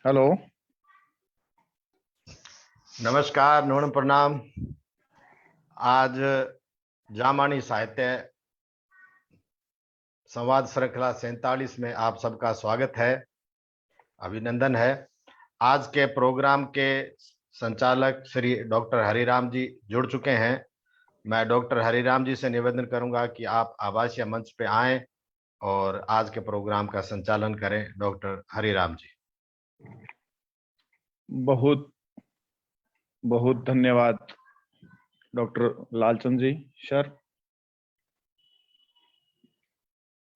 Hello. नमस्कार, नून प्रणाम। आज जामानी साहित्य संवाद श्रृंखला 47 में आप सबका स्वागत है, अभिनंदन है। आज के प्रोग्राम के संचालक श्री डॉक्टर हरिराम जी जुड़ चुके हैं। मैं डॉक्टर हरिराम जी से निवेदन करूंगा कि आप आवासीय मंच पे आएं और आज के प्रोग्राम का संचालन करें। डॉक्टर हरिराम जी। बहुत बहुत धन्यवाद डॉक्टर लालचंद जी सर।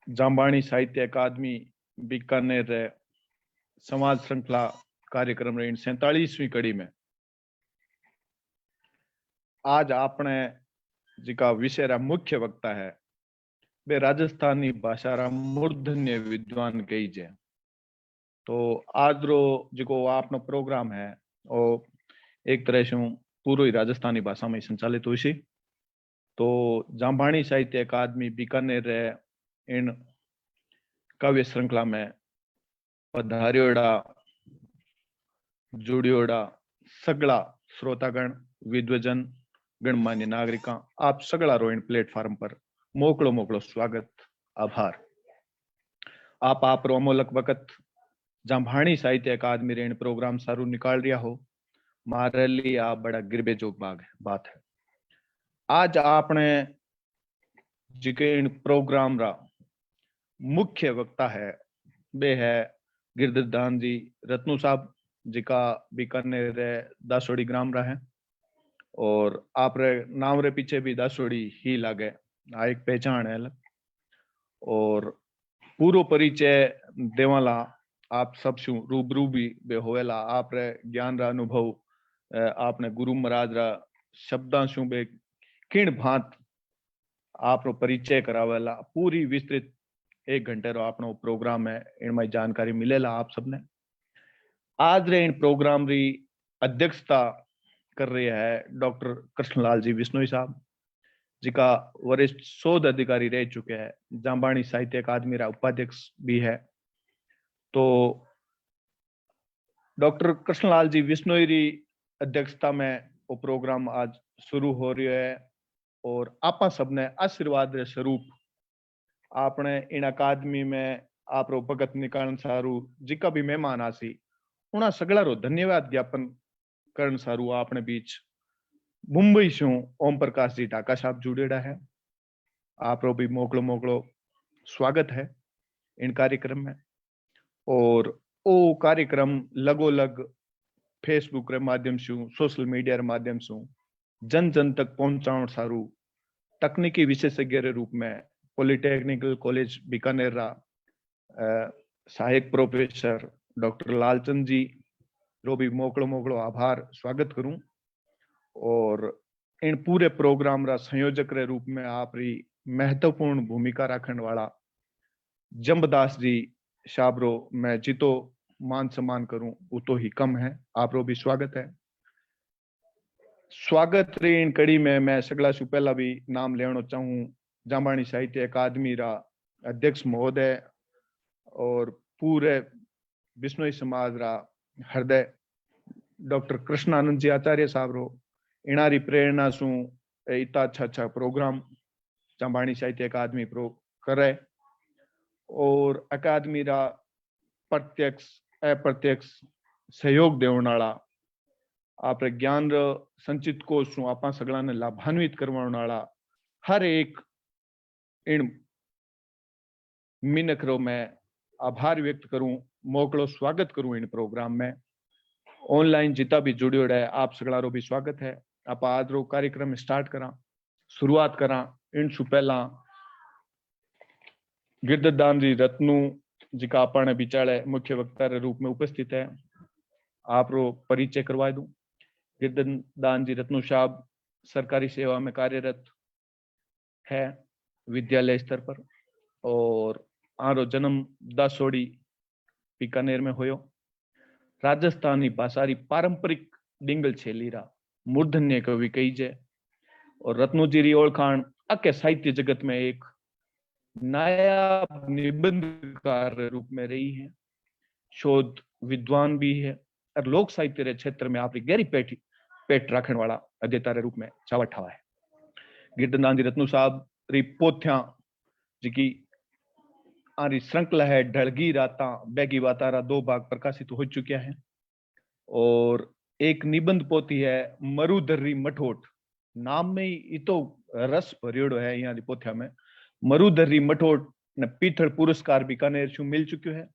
जामबाणी साहित्य अकादमी बीकानेर रे समाज श्रृंखला कार्यक्रम रे 47वीं कड़ी में आज आपने जिका विषय रा मुख्य वक्ता है वे राजस्थानी भाषा रा मूर्धन्य विद्वान कही जे। तो आज रो जो आपनो प्रोग्राम है वो एक तरह से पूरी राजस्थानी भाषा में संचालित हुई सी। तो जामबाणी साहित्य अकादमी बीकानेर रे इन काव्य श्रृंखला में पधारियोड़ा जुड़ियोड़ा सगला श्रोतागण विद्वजन गणमान्य नागरिका आप सगला रो इन प्लेटफॉर्म पर मोकलो स्वागत आभार। आप रो अमोलक वक्त जामबाणी साहित्य अकादमी रे इन प्रोग्राम सारू निकाल रिया हो मारे लिए आप बड़ा गिरबे जोग बात है। आज आपने जिके इन प्रोग्राम रा मुख्य वक्ता है वे है गिरधरदान जी रत्नू साहब जिका बीकानेर दासोड़ी ग्राम रहा है और आप रे नाम रे पीछे भी दासोड़ी ही लागे आ एक पहचान है अलग। और पूरो परिचय देवाला आप सब शू रूबरू भी बे होएला आप रे ज्ञान रा अनुभव आपने गुरु महाराज रा शब्दां शू बे किण भांत आप रो परिचय करावेला पूरी विस्तृत 1 घंटे रो आपनो प्रोग्राम है इनमें जानकारी मिलेला आप सबने। आज रे इन प्रोग्राम री अध्यक्षता कर रहे हैं डॉक्टर कृष्णलाल जी बिश्नोई साहब जिका वरिष्ठ शोध अधिकारी रह चुके हैं, जामबाणी साहित्य अकादमी रा उपाध्यक्ष भी है। तो डॉक्टर कृष्णलाल जी बिश्नोई री अध्यक्षता में वो प्रोग्राम आज शुरू हो रही है और आपा सबने आशीर्वाद रे स्वरूप आपने इन अकादमी में आप रो भगत निकालन सारू जिका भी मेहमान आसी उना सगला रो धन्यवाद ज्ञापन करण सारू आपने बीच मुंबई से ओम प्रकाश जी ढाका साहब जुड़ेड़ा है। आप रो भी मोकलो स्वागत है इन कार्यक्रम में। और ओ कार्यक्रम लगोलग फेसबुक रे माध्यम से सोशल मीडिया रे माध्यम से जन तक पहुंचाण सारू तकनीकी विशेषज्ञ रे रूप में पॉलिटेक्निकल कॉलेज बीकानेर रा सहायक प्रोफेसर डॉक्टर लालचंद जी रो भी मोकलो आभार स्वागत करूं। और इन पूरे प्रोग्राम रा संयोजक रे रूप में आप री महत्वपूर्ण भूमिका रखने वाला जम्बदास जी साहब रो मैं जितो मान सम्मान करूं वो तो ही कम है। आप रो भी स्वागत है। स्वागत रे इन कड़ी में मैं सगला से पहला भी नाम लेना चाहूं जामबाणी साहित्य अकादमी रा अध्यक्ष महोदय और पूरे बिश्नोई समाज रा हृदय डॉक्टर कृष्णानंद जी आचार्य साहब रो इनारी प्रेरणा सु इतना अच्छा प्रोग्राम जामबाणी साहित्य अकादमी प्रो करे और अकादमी रा प्रत्यक्ष अप्रत्यक्ष सहयोग देने वाला आप ज्ञान संचित कोष आप सगला ने लाभान्वित करवाने वाला हर एक इन मिनक रो मैं आभार व्यक्त करूं मोकलो स्वागत करूं इन प्रोग्राम में। ऑनलाइन जितना भी जुड़ियो है आप सगला रो भी स्वागत है। आप आज रो कार्यक्रम स्टार्ट करा शुरुआत करा इन सु पहला गिरधरदान जी रत्नू जी का अपने बिचारे मुख्य वक्ता के रूप में उपस्थित है आप रो परिचय करवा दूं। गिरधरदान जी रत्नू साहब सरकारी सेवा में कार्यरत है विद्यालय स्तर पर और आरो जन्म दासोड़ी बीकानेर में होयो। राजस्थानी भाषा री पारंपरिक डिंगल शैली रा मूर्धन्य कवि कही जे और रत्नू जी री ओळखाण आके साहित्य जगत में एक नया निबंधकार रूप में रही है। शोध विद्वान भी है और लोक साहित्य रे क्षेत्र में आपरी गहरी पेट रखने वाला अध्येता रे रूप में चावट हवा है। गिरधरदान जी रत्नू साहब री पोथ्या जिकी आरी श्रृंखला है ढलगी राता बैगी वातारा 2 भाग प्रकाशित हो चुकिया है और एक निबंध पोथी है मरुधरी मठोट, नाम में ही तो रस भरियोड़ो है। यहाँ पोथ्या में मरुधरी मठोट ने पीथल पुरस्कार बीकानेर शू मिल चुक्यो है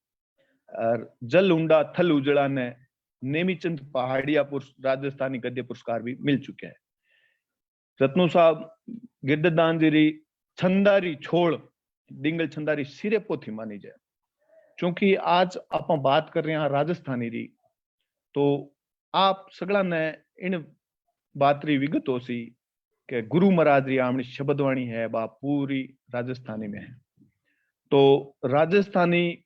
और जल उंडा थल उजड़ा ने नेमीचंद पहाड़िया राजस्थानी गद्य पुरस्कार भी मिल चुके हैं। रत्नू साहब गिरधरदान जी री छंदारी छोड़ डिंगल छंदारी सिरे पोथी मानी जाए। क्योंकि आज आप बात कर रहे हैं राजस्थानी री, तो आप सगला ने इन बात री विगत हो सी के गुरु महाराज री आमणी शब्दवाणी है बा पूरी राजस्थानी में है। तो राजस्थानी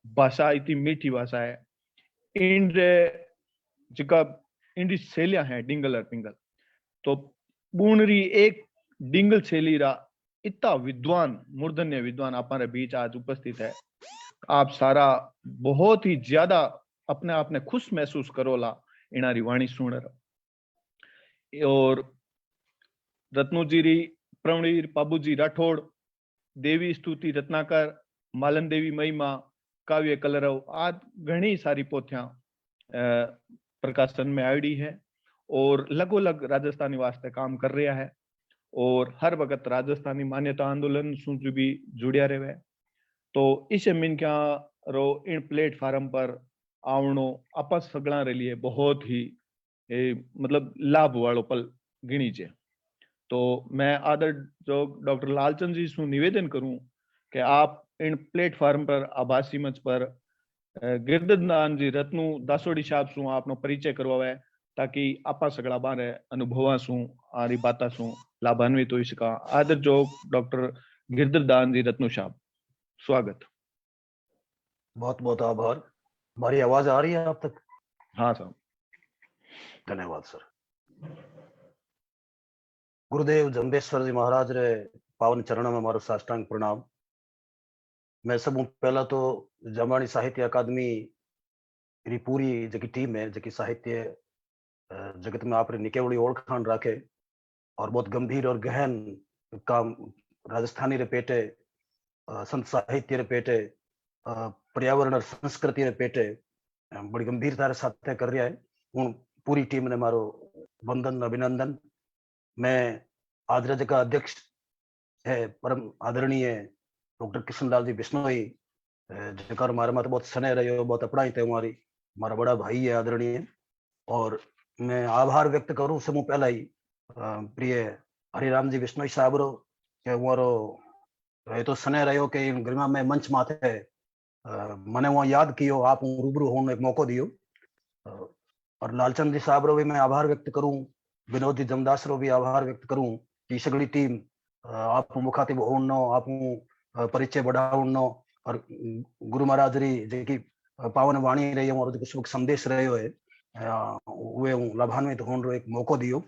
भाषा इतनी मीठी भाषा है, इन जगह इंडी शैलियां है डिंगल और पिंगल, तो पूर्णरी एक डिंगल शैली रा इतना विद्वान मूर्धन्य विद्वान हमारे बीच आज उपस्थित है। आप सारा बहुत ही ज्यादा अपने आप ने खुश महसूस करोला इनारी वाणी सुनर। और रत्नू जी री प्रवीण पाबूजी राठौड़, देवी स्तुति रत्नाकर, मालन देवी महिमा, काव्य कलरव आज घनी सारी पोथ्या प्रकाशन में आईडी है और लगोलग राजस्थानी वास्ते काम कर रहा है और हर वक्त राजस्थानी मान्यता आंदोलन सु भी जुड़िया रहे। तो इस मिन क्या रो इन प्लेटफॉर्म पर आवनो आप सगला रे लिए बहुत ही मतलब लाभ वालो पल गिनी छे। तो मैं आदर जो डॉक्टर लालचंद जी सु निवेदन करूं कि आप इन प्लेटफॉर्म पर आभासी मंच पर गिरधरदान जी रत्नू दासोड़ी साहब सु आपनो परिचय करवावे ताकि आपा सगला बारे अनुभवा सु आरी बाता सु लाभान्वित हो सका। आदर जो डॉक्टर गिरधरदान जी रत्नू साहब, स्वागत। बहुत बहुत आभार। हमारी आवाज आ रही है आप तक? हाँ साहब, धन्यवाद सर। गुरुदेव जम्बेश्वर जी महाराज रे पावन चरण में मारो साष्टांग प्रणाम। मैं सब पहला तो जमानी साहित्य अकादमी री पूरी जकी टीम है जकी साहित्य जगत में आप निकेवड़ी ओळखाण राखे और बहुत गंभीर और गहन काम राजस्थानी रे पेटे, संत साहित्य रे पेटे, पर्यावरण और संस्कृति रे पेटे बड़ी गंभीरता रे साथ कर रहा है। हूँ पूरी टीम ने मारो वंदन अभिनंदन। मैं आदरज का अध्यक्ष है परम आदरणीय डॉक्टर कृष्णलाल जी बिश्नोई, जकार मारे मत बहुत स्नेह रहो, बहुत अपनाई थे हमारी, हमारा बड़ा भाई है आदरणीय। और मैं आभार व्यक्त करूं समूह पहला ही प्रिय हरिराम जी बिश्नोई साहब रो के हमारो ये तो स्नेह रहो कि गरिमा में मंच माथे मने वो याद कियो, आप रूबरू होने एक मौको दियो। और लालचंद जी साहब रो भी मैं आभार व्यक्त करूं, विनोद जी जमदास रो भी आभार व्यक्त करूं कि सगड़ी टीम आप मुखातिब होनो, आप परिचय बढ़ावनो और गुरु महाराज री जेकी पावन वाणी रही है और जो संदेश रहो है वे लाभान्वित होने रो एक मौको दियो।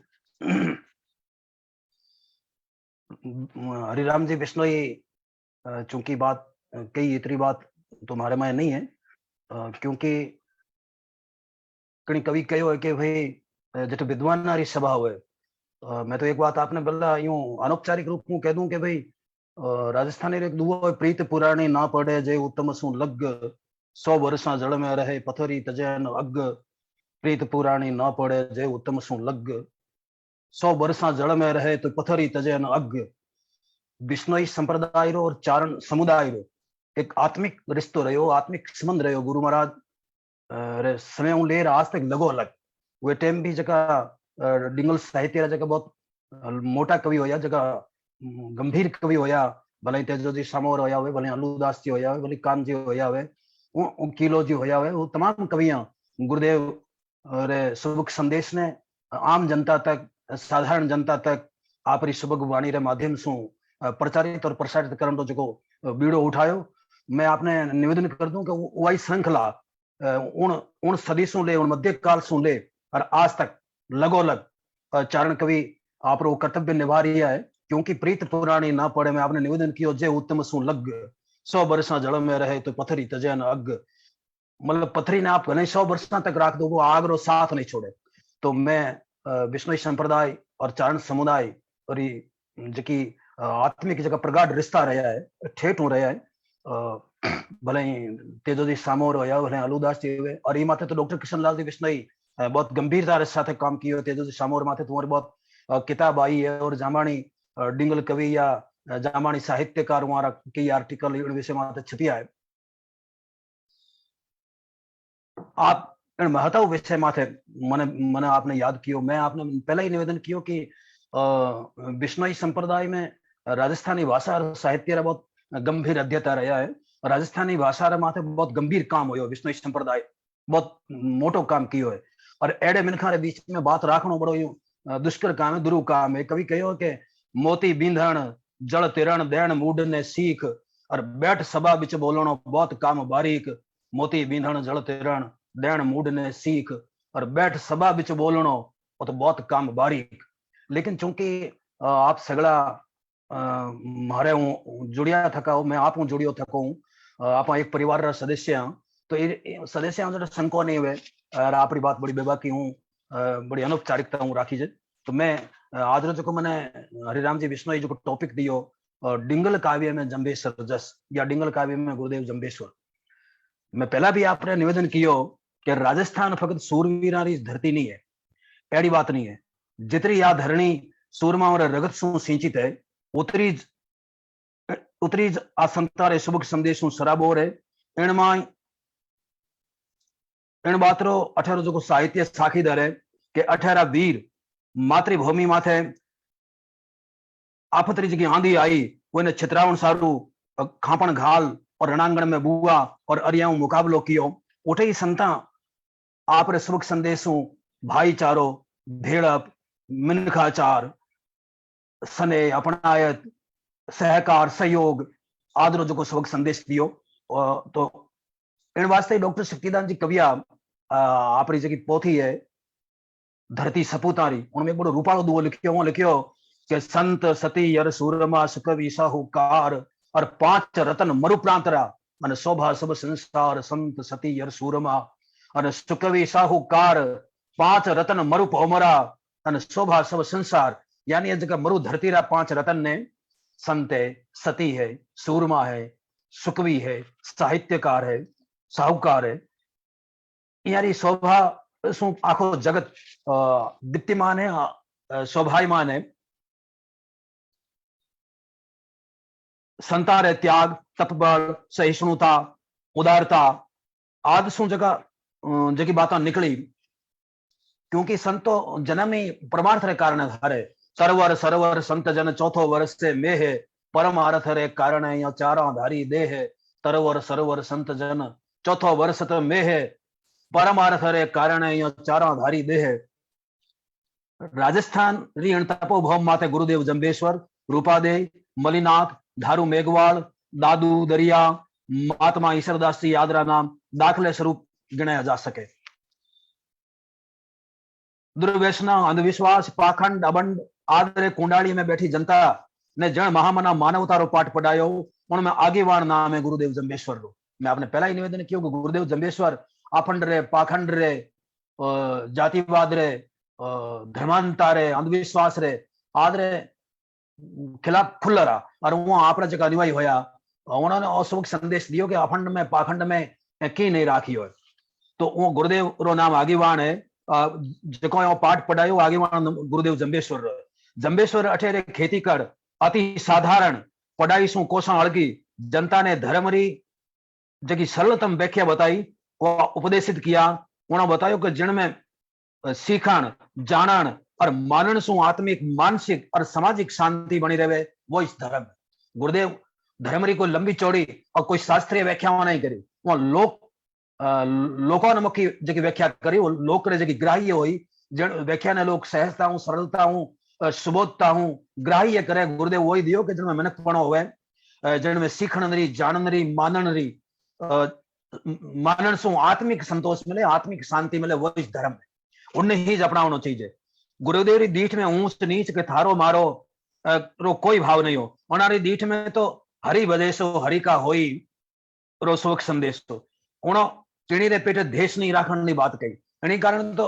हरिराम जी बिश्नोई चूंकि बात कई इतनी बात तुम्हारे में नहीं है, क्योंकि कहीं कवि कहो है कि भाई जट विद्वान नारी सभा हुए। मैं तो एक बात आपने बोला यूं अनौपचारिक रूप में कह दूं कि भाई राजस्थानी एक दुआ प्रीत पुराणी ना पड़े जे उत्तम सु लग, 100 वर्षा जड़ में रहे पथरी तजैन अग, प्रीत पुराणी ना पड़े जे उत्तम सु लग, 100 वर्षा जड़ में रहे तो पथरी तजैन अग। बिश्नोई संप्रदाय रो और चारण समुदाय रो एक आत्मिक रिश्तो रहो, आत्मिक संबंध रहो गुरु महाराज रे समय लेर आज तक लगो अलग। वे टाइम भी जगह डिंगल साहित्य जगह बहुत मोटा कवि होया, जगह गंभीर कवि होया, भले तेजो जी सामोर होया हुए, भले अलूदास जी होया हुए, भले कान जी होया हुए, किलो जी होया हुए, वो तमाम कवियां गुरुदेव रे सुबक संदेश ने आम जनता तक, साधारण जनता तक आप री सुबक वाणी रे माध्यम से प्रचारित और प्रसारित करने जो बीड़ो उठायो। मैं आपने निवेदन कर दूं कि वही श्रृंखला उन सदी सु ले, उन मध्य काल सु ले और आज तक लगोलग चारण कवि आप रो कर्तव्य निभा रही है। क्योंकि प्रीत पुराणी ना पड़े, मैं आपने निवेदन किया जे उत्तम सु लग, 100 वर्षा जड़ में रहे तो पथरी तजैन अग। मतलब पथरी ने आप घने 100 वर्षों तक रख दो, वो आग रो साथ नहीं छोड़े। तो मैं विष्णु संप्रदाय और चारण समुदाय और जकी आत्मिक जगह प्रगाढ़ रिश्ता रहा है, ठेठ हो रहा है। भले ही तेजो जी सामोर होया, भले अलूदास जी हुए, और ये माथे तो डॉक्टर कृष्णलाल जी बिश्नोई बहुत गंभीरता के साथ काम किया। तेजो जी सामोर माथे तुम्हारी बहुत किताब आई है, और जामानी डिंगल कवि या जामानी साहित्यकार हमारा कई आर्टिकल इन विषय माथे छपिया है। आप महत्व विषय माथे मने मने आपने याद कियो। मैं आपने पहला ही निवेदन कियो कि बिश्नोई संप्रदाय में राजस्थानी भाषा और साहित्य रा बहुत गंभीर अध्यता रहा है। राजस्थानी भाषा रे माथे बहुत गंभीर काम होयो, बिश्नोई संप्रदाय बहुत मोटो काम कियो है। और एडे मिनखा रे बीच में बात राखनो बड़ो यूं दुष्कर काम है, दुरु काम है। कवि कहो के मोती बींधण जल तिरण देण मूड ने सीख, और बैठ सभा बिच बोलणो बहुत काम बारीक। मोती बींधण जल तिरण देण मूड ने सीख, और बैठ सभा बिच बोलणो वो तो बहुत काम बारीक। लेकिन चूंकि आप सगला मारे हूँ जुड़िया थका हूँ, मैं आप हूँ जुड़ियो थको हूँ, आप एक परिवार रा सदस्य हाँ, तो सदस्य जो संको नहीं हुए और आपरी बात बड़ी बेबाकी हूँ, बड़ी अनौपचारिकता हूँ राखी जे। तो मैं आज रो जो मैंने हरिराम जी बिश्नोई जो टॉपिक दियो, डिंगल काव्य में जंबेश्वर जस या डिंगल काव्य में गुरुदेव जंबेश्वर। मैं पहला भी आपने निवेदन कियो कि राजस्थान फकत सूरवीरा री धरती नहीं है, एड़ी बात नहीं है। जितनी या धरणी सूरमा और रगत सु सिंचित है, उतरी आ संता रे सुबक संदेश सराबोर है। इणमा इन बातरो 18 जो साहित्य साखीदार है कि 18 वीर मातृभूमि माथे आफतरी जगी आंधी आई, कोई छित्रावण सारू खापण घाल और रणांगण में बुआ और अरियाऊ मुकाबलो कियो। उठे ही संता आप रे सुबक संदेशों भाईचारो भेड़प मिनखाचार सने अपनायत सहकार सहयोग आदरो जो सबक संदेश दियो। तो इन वास्ते डॉक्टर शक्तिदान जी कविया आपरी जगी पोथी है धरती सपूतारी, उनमें एक बड़ो रूपालो दुओ लिखियो कि संत सती यर सूरमा सुकवि साहूकार, और 5 रतन मरुप्रांतरा मन शोभा सब संसार। संत सती यर सूरमा और सुकवि साहूकार, 5 रतन मरु पोमरा और शोभा सब संसार। यानी ये जगह मरु धरती रा 5 रतन ने, संत है, सती है, सूरमा है, सुकवि है, साहित्यकार है, साहूकार है। यानी शोभा सु आखो जगत दीप्तिमान है, शोभायमान है। संतार है त्याग तपबल सहिष्णुता उदारता आदि सु जगह जगी बातें निकली, क्योंकि संतो जन्म ही परमार्थ रे कारण हरे। सरवर सरवर संत जन चौथो वर्ष से मेह, परम अर्थ रे कारण या चारा धारी देह। तरवर सरवर संत जन चौथो वर्ष तो मेह, परम अर्थ रे कारण या चारा धारी देह। राजस्थान री तपोभौम माते गुरुदेव जंबेश्वर, रूपादे, मलिनाथ, धारू मेघवाल, दादू दरिया, महात्मा ईश्वरदास जी यादरा नाम दाखले स्वरूप गिनाया जा सके। दुर्व्यसना अंधविश्वास पाखंड अबंड आदरे कुंडाली में बैठी जनता ने जन महामना मानवता रो पाठ पढ़ायो, उनमें आगेवान नाम है गुरुदेव जंबेश्वर रो। मैं आपने पहला ही निवेदन किया कि गुरुदेव जंबेश्वर आफंड रे पाखंड रे जातिवाद रे धर्मांता रे अंधविश्वास रे आदरे खिलाफ खुल रहा, और वो आप जगह अनुयायी होया, उन्होंने असुख संदेश दियो कि अखंड में पाखंड में की नहीं राखी हो। तो वो गुरुदेव रो नाम आगेवान है, जो पाठ पढ़ायो आगेवान गुरुदेव जंबेश्वर रो। जंबेश्वर अठेरे खेती कर अति साधारण पढ़ाई सु कोसा अड़गी जनता ने धर्म री जगी सरलतम व्याख्या बताई, वो उपदेशित किया। उन्होंने बतायो कि जिनमें सीखण जानण और मानन सु आत्मिक मानसिक और सामाजिक शांति बनी रहे, वो इस धर्म। गुरुदेव धर्म री कोई लंबी चौड़ी और कोई शास्त्रीय व्याख्या नहीं करी, वो लोकोन्मुखी जगी व्याख्या करी, वो लोक रे जगी ग्राह्य हुई। जन व्याख्या ने लोग सहजता हूं सरलता हूं सुबोधता हूं ग्राह्य करे, गुरुदेव वही दियो कि जिनमें मनकपणो हुए, जिनमें सीखण री जानन री मानन री मानन सु आत्मिक संतोष मिले आत्मिक शांति मिले, वो इस धर्म है। उन्हें ही अपनाना चाहिए। गुरुदेव री दीठ में ऊंच नीच के थारो मारो रो कोई भाव नहीं हो। उनारी दीठ में तो हरि बदेसो हरि का होई रो सुख संदेश। तो टीणी रे पेटे देश नहीं राखण नी बात कही। एनी कारण तो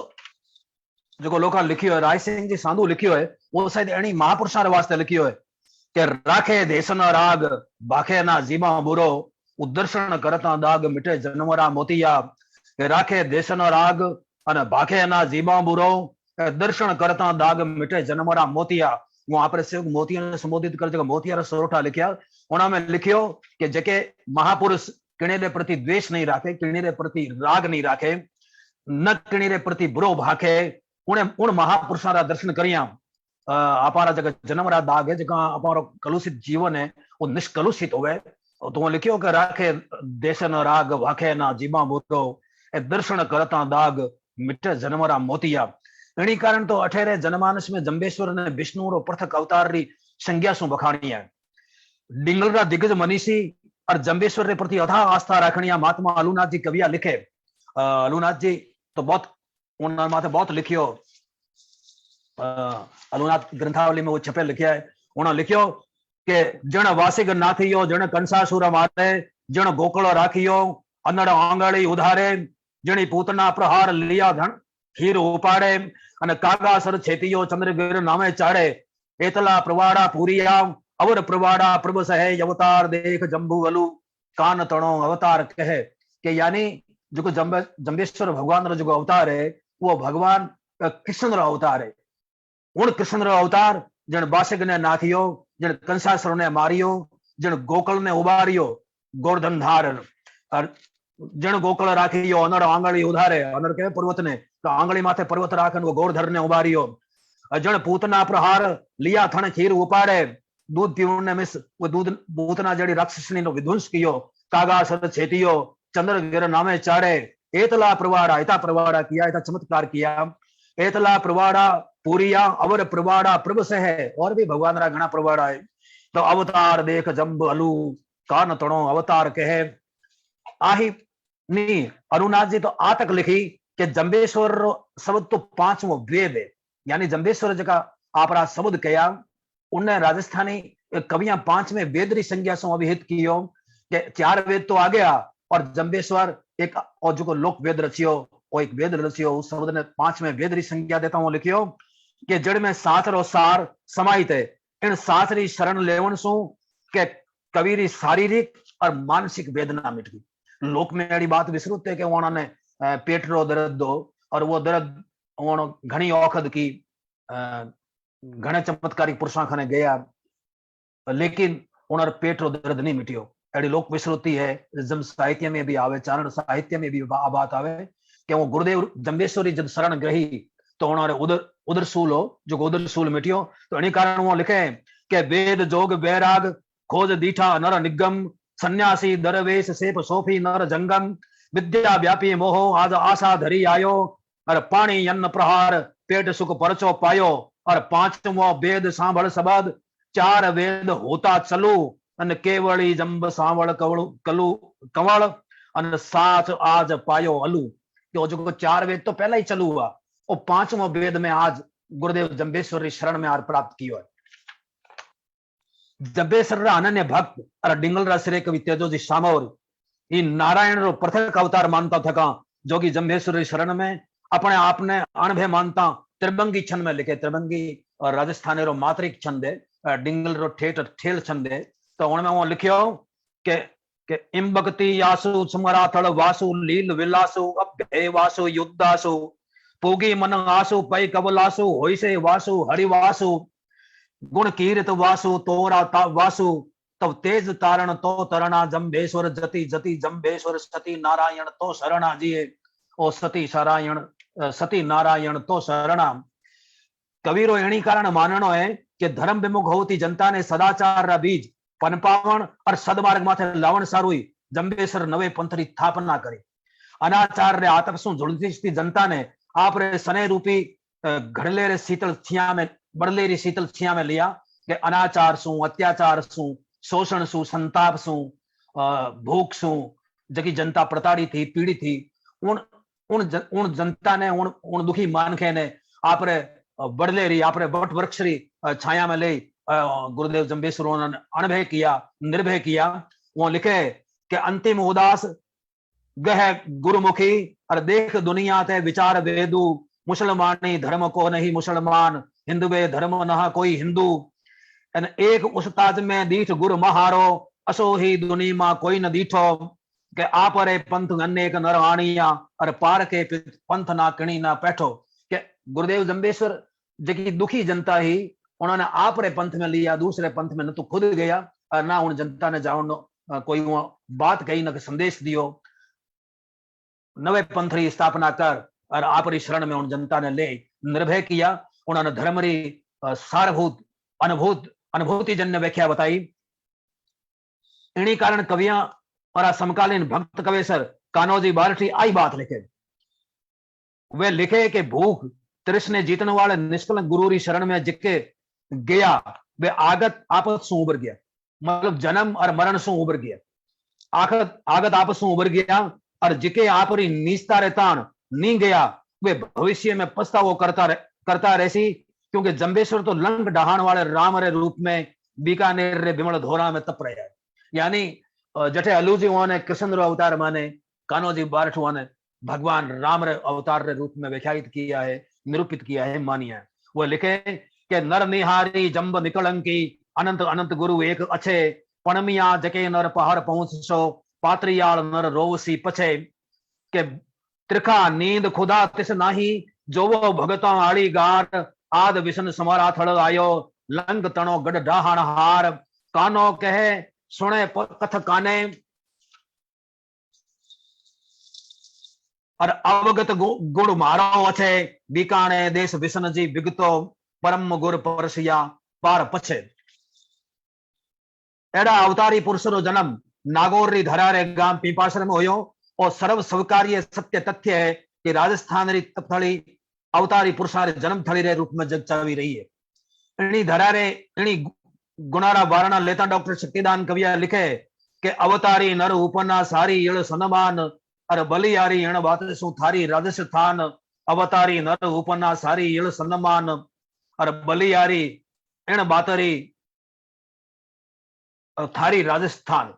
जो लोका लिखियो है, राय सिंह जी सांधू लिखियो है, वो शायद एनी महापुरुषा रे वास्ते लिखियो है कि राखे देश न राग बाखे ना जीवा बुरो, उदर्शन करता दाग मिटे जनमरा मोतिया। के राखे देश न राग अने बाखे ना जीवा बुरो, दर्शन करता दाग मिटे जनमरा मोतिया। वो आप मोतिया ने संबोधित कर जगह मोतिया रा सोरठा लिखिया, उन्होंने लिखियो कि जके महापुरुष किणे रे प्रति द्वेष नहीं राखे, किणे रे प्रति राग नहीं राखे, न किणे रे प्रति बुरो भाखे, उन महापुरुषा रा दर्शन करिया। अपारा जगह जन्म रा दाग है, जगह अपारो कलुषित जीवन है वो निष्कलुषित होवे। तो वो लिखियो कि राखे देश न राग वाखे ना जीवा बुरो, ए दर्शन करता दाग मिटे जन्मरा मोतिया। एनी कारण तो अठेरे जनमानस में जंबेश्वर ने विष्णु रो पृथक अवतार री संज्ञा सु बखाणी है। डिंगल रा दिग्गज मनीषी और जंबेश्वर रे प्रति अथाह आस्था राखणिया महात्मा अलूनाथ जी कविया लिखे। अलूनाथ जी तो बहुत उन्होंने माथे बहुत लिखियो, अलूनाथ ग्रंथावली में वो छपे लिखिया है। उन्होंने लिखियो कि जण वासिग नाथियो जण कंसासुर मारे, जण गोकुल राखियो अनड़ आंगળી उधारे, जणी पूतना प्रहार लिया धन खीर उपाड़े, अने कागासर छेतियो चंद्रगिर नामे चाड़े, एतला प्रवाड़ा पूरिया अवर प्रवाड़ा प्रभु सहे, अवतार देख जम्बू अलू कान तणो अवतार कहे। कि यानी जो जंबेश्वर भगवान रो जो अवतार है वो भगवान कृष्ण रो अवतार है। उन कृष्ण रो अवतार जन बासिक ने नाथियो, जन कंसासुर ने मारियो, जन गोकुल ने उबारियो गोवर्धन धार, और जन गोकुल राखियो अनड़ आंगળી उधारे। अनड़ के पर्वत ने तो आंगળી माथे पर्वत राखन वो गोवर्धन ने उबारियो। जन पूतना प्रहार लिया थण खीर उपाड़े, दूध पीवण ने मिस वो दूध पूतना जड़ी राक्षसनी नो विध्वंस कियो, कागासर छेतियो चंद्रगिर नामे चाड़े, एतला प्रवाड़ा इता प्रवाड़ा किया, इता चमत्कार किया। एतला प्रवाड़ा पूरिया अवर प्रवाड़ा प्रभु से है, और भी भगवान रा घना प्रवाड़ा है। तो अवतार देख जम्ब अलू कान तणो अवतार कहे। आही नी अरुणाथ जी तो आ तक लिखी कि जंबेश्वर शब्द तो पांचवो वेद है, यानी जंबेश्वर जका आपरा शब्द कया उनने राजस्थानी कवियां पांचवें वेद री संज्ञा से अभिहित कियो कि चार वेद तो आ गया और जंबेश्वर एक और जो लोक वेद रचियो और एक वेद रचियो, उस शब्द ने पांचवें वेद री संज्ञा देता हूं लिखियो कि जड़ में सात रो सार समाहित है। इन सात री शरण लेवन सु के कवि री शारीरिक और मानसिक वेदना मिट गई। लोक में अड़ी बात विस्तृत है कि उन्होंने पेट रो दर्द दो और वो दर्द घनी औखद की, घने चमत्कारिक पुरुषा खाने गया लेकिन उन्होंने पेट रो दर्द नहीं मिटियो। अड़ी लोक विश्रुति है, जम साहित्य में भी आवे, चारण साहित्य में भी बात आवे कि वो गुरुदेव जंबेश्वरी जब शरण ग्रही तो उन्होंने उदर सूल हो जो उदर सूल मिटियो। तो इन्हीं कारण वो लिखे कि वेद जोग वैराग खोज दीठा नर निगम, सन्यासी दरवेश सेप सोफी नर जंगम, विद्या व्यापी मोहो आज आशा धरी आयो, और पाणी अन्न प्रहार पेट सुख परचो पायो, और पांचवो वेद सांभळ सबद चार वेद होता चलू, अन केवली जंब सांवळ कलू कंवल, अन साच आज पायो अलू। तो जो चार वेद तो पहला ही चलू हुआ और पांचवो वेद में आज गुरुदेव जंबेश्वरी शरण में आज प्राप्त कियो है। जंबेश्वर अनन्य भक्त और डिंगल रा सिरे कवि तेजोजी सामोर ये नारायण रो पृथक अवतार मानता थका, जो कि जंबेश्वरी शरण में अपने आपने अणभे मानता त्रिभंगी छंद में लिखे। त्रिभंगी और राजस्थानी रो मात्रिक छंद है, डिंगल रो ठेठ ठेल छंद है। तो उनमें वो लिखियो के इम्बक्ति यासु समराथल वासु लील विलासु अभ्य वासु युद्धासु पूगी मन आसु पै कबलासु होइसे वासु हरिवासु गुण कीर्त वासु तोरा वासु तब तेज तारण तो तरणा, जंबेश्वर जति जति जंबेश्वर सती नारायण तो शरणा जिए, ओ सती नारायण सती नारायण तो शरणा। कबीरो एनी कारण माननो है कि धर्म विमुख होती जनता ने सदाचार रा बीज पनपावण और सदमार्ग माथे लावण सारुई जंबेश्वर नवे पंथ री स्थापना करी। अनाचार रे आतक सु जुड़ती जनता ने आप रे सने रूपी घड़ले रे शीतल छिया में बड़ले री शीतल छिया में लिया कि अनाचार सु अत्याचार सु शोषण सु संताप सु भूख सु जकी जनता प्रताड़ित थी पीड़ित थी, उन जनता ने उन दुखी मानखे ने आप रे बड़ले री आप रे बट वृक्ष री छाया में ले गुरुदेव जंबेश्वर उन्होंने अणभय किया निर्भय किया। वो लिखे कि अंतिम उदास गह गुरुमुखी और देख दुनिया ते विचार वेदू, मुसलमानी धर्म को नहीं मुसलमान, हिंदू वे धर्म नहा कोई हिंदू। एक उस्ताद में दीठ गुरु महारो, असो ही दुनी मां कोई न दीठो, के आप रे पंथ अनेक नर आणिया, और पार के पंथ ना किणी ना पैठो। के गुरुदेव जंबेश्वर जी दुखी जनता ही उन्होंने आप रे पंथ में लिया, दूसरे पंथ में न तो खुद गया और ना उन जनता ने जाओ कोई बात कही न संदेश दियो। नवे पंथ री स्थापना कर और आप री शरण में उन जनता ने ले निर्भय किया। उन्होंने धर्म री सारभूत अनुभूति जन्य व्याख्या बताई। इन्हीं कारण कवियां और समकालीन भक्त कवेसर कान्होजी बारठी आई बात लिखे। वे लिखे कि भूख तृष्णे जीतने वाले निष्कलंक गुरु री शरण में जिके गया, वे आगत आपस सु उबर गया, मतलब जन्म और मरण सु उबर गया, आगत आपस सु उबर गया। और जिके आप री नीचता रे ताण नी गया, वे भविष्य में पछतावो करता रहसी, क्योंकि जंबेश्वर तो लंग डहाण वाले राम रे रूप में बीकानेर रे बिमल धोरा में तप रहे। यानी जठे अलूजी हुआ कृष्ण रो अवतार माने, कान्होजी बारठुआ ने भगवान राम रे अवतार रे रूप में व्याख्यायित किया है, निरूपित किया है, मानिया है। वो लिखे कि नर निहारी जंब निकलंकी, अनंत अनंत गुरु एक अच्छे, पणमिया जके नर पहाड़ पहुंचो, पात्रियाल नर रोवसी पछे। के त्रिखा नींद खुदा तिस नाही, जो वो भगता आड़ी गार, आद विष्ण समारा थड़ आयो, लंग तणो गढ़ डाहण हार। कानो कहे सुने कथ काने, और अवगत गुण मारो अच्छे, बीकाने देश विष्ण जी विगतो, परम गुर परसिया पार पछे। एड़ा अवतारी पुरुष रो जन्म नागौर री धरा रे गांव पीपासर में होयो, और सर्व स्वीकार्य सत्य तथ्य है कि राजस्थान री तपथड़ी अवतारी पुरुषार जन्म थड़ी रे रूप में जग चावी रही है। इनी धरा रे इनी गुणारा वारणा लेता डॉक्टर शक्तिदान कविया लिखे कि अवतारी नर उपना सारी इळ सनमान, और बलियारी इण बात सु थारी राजस्थान। अवतारी नर उपना सारी इळ सनमान, और बलियारी इण बातरी थारी राजस्थान।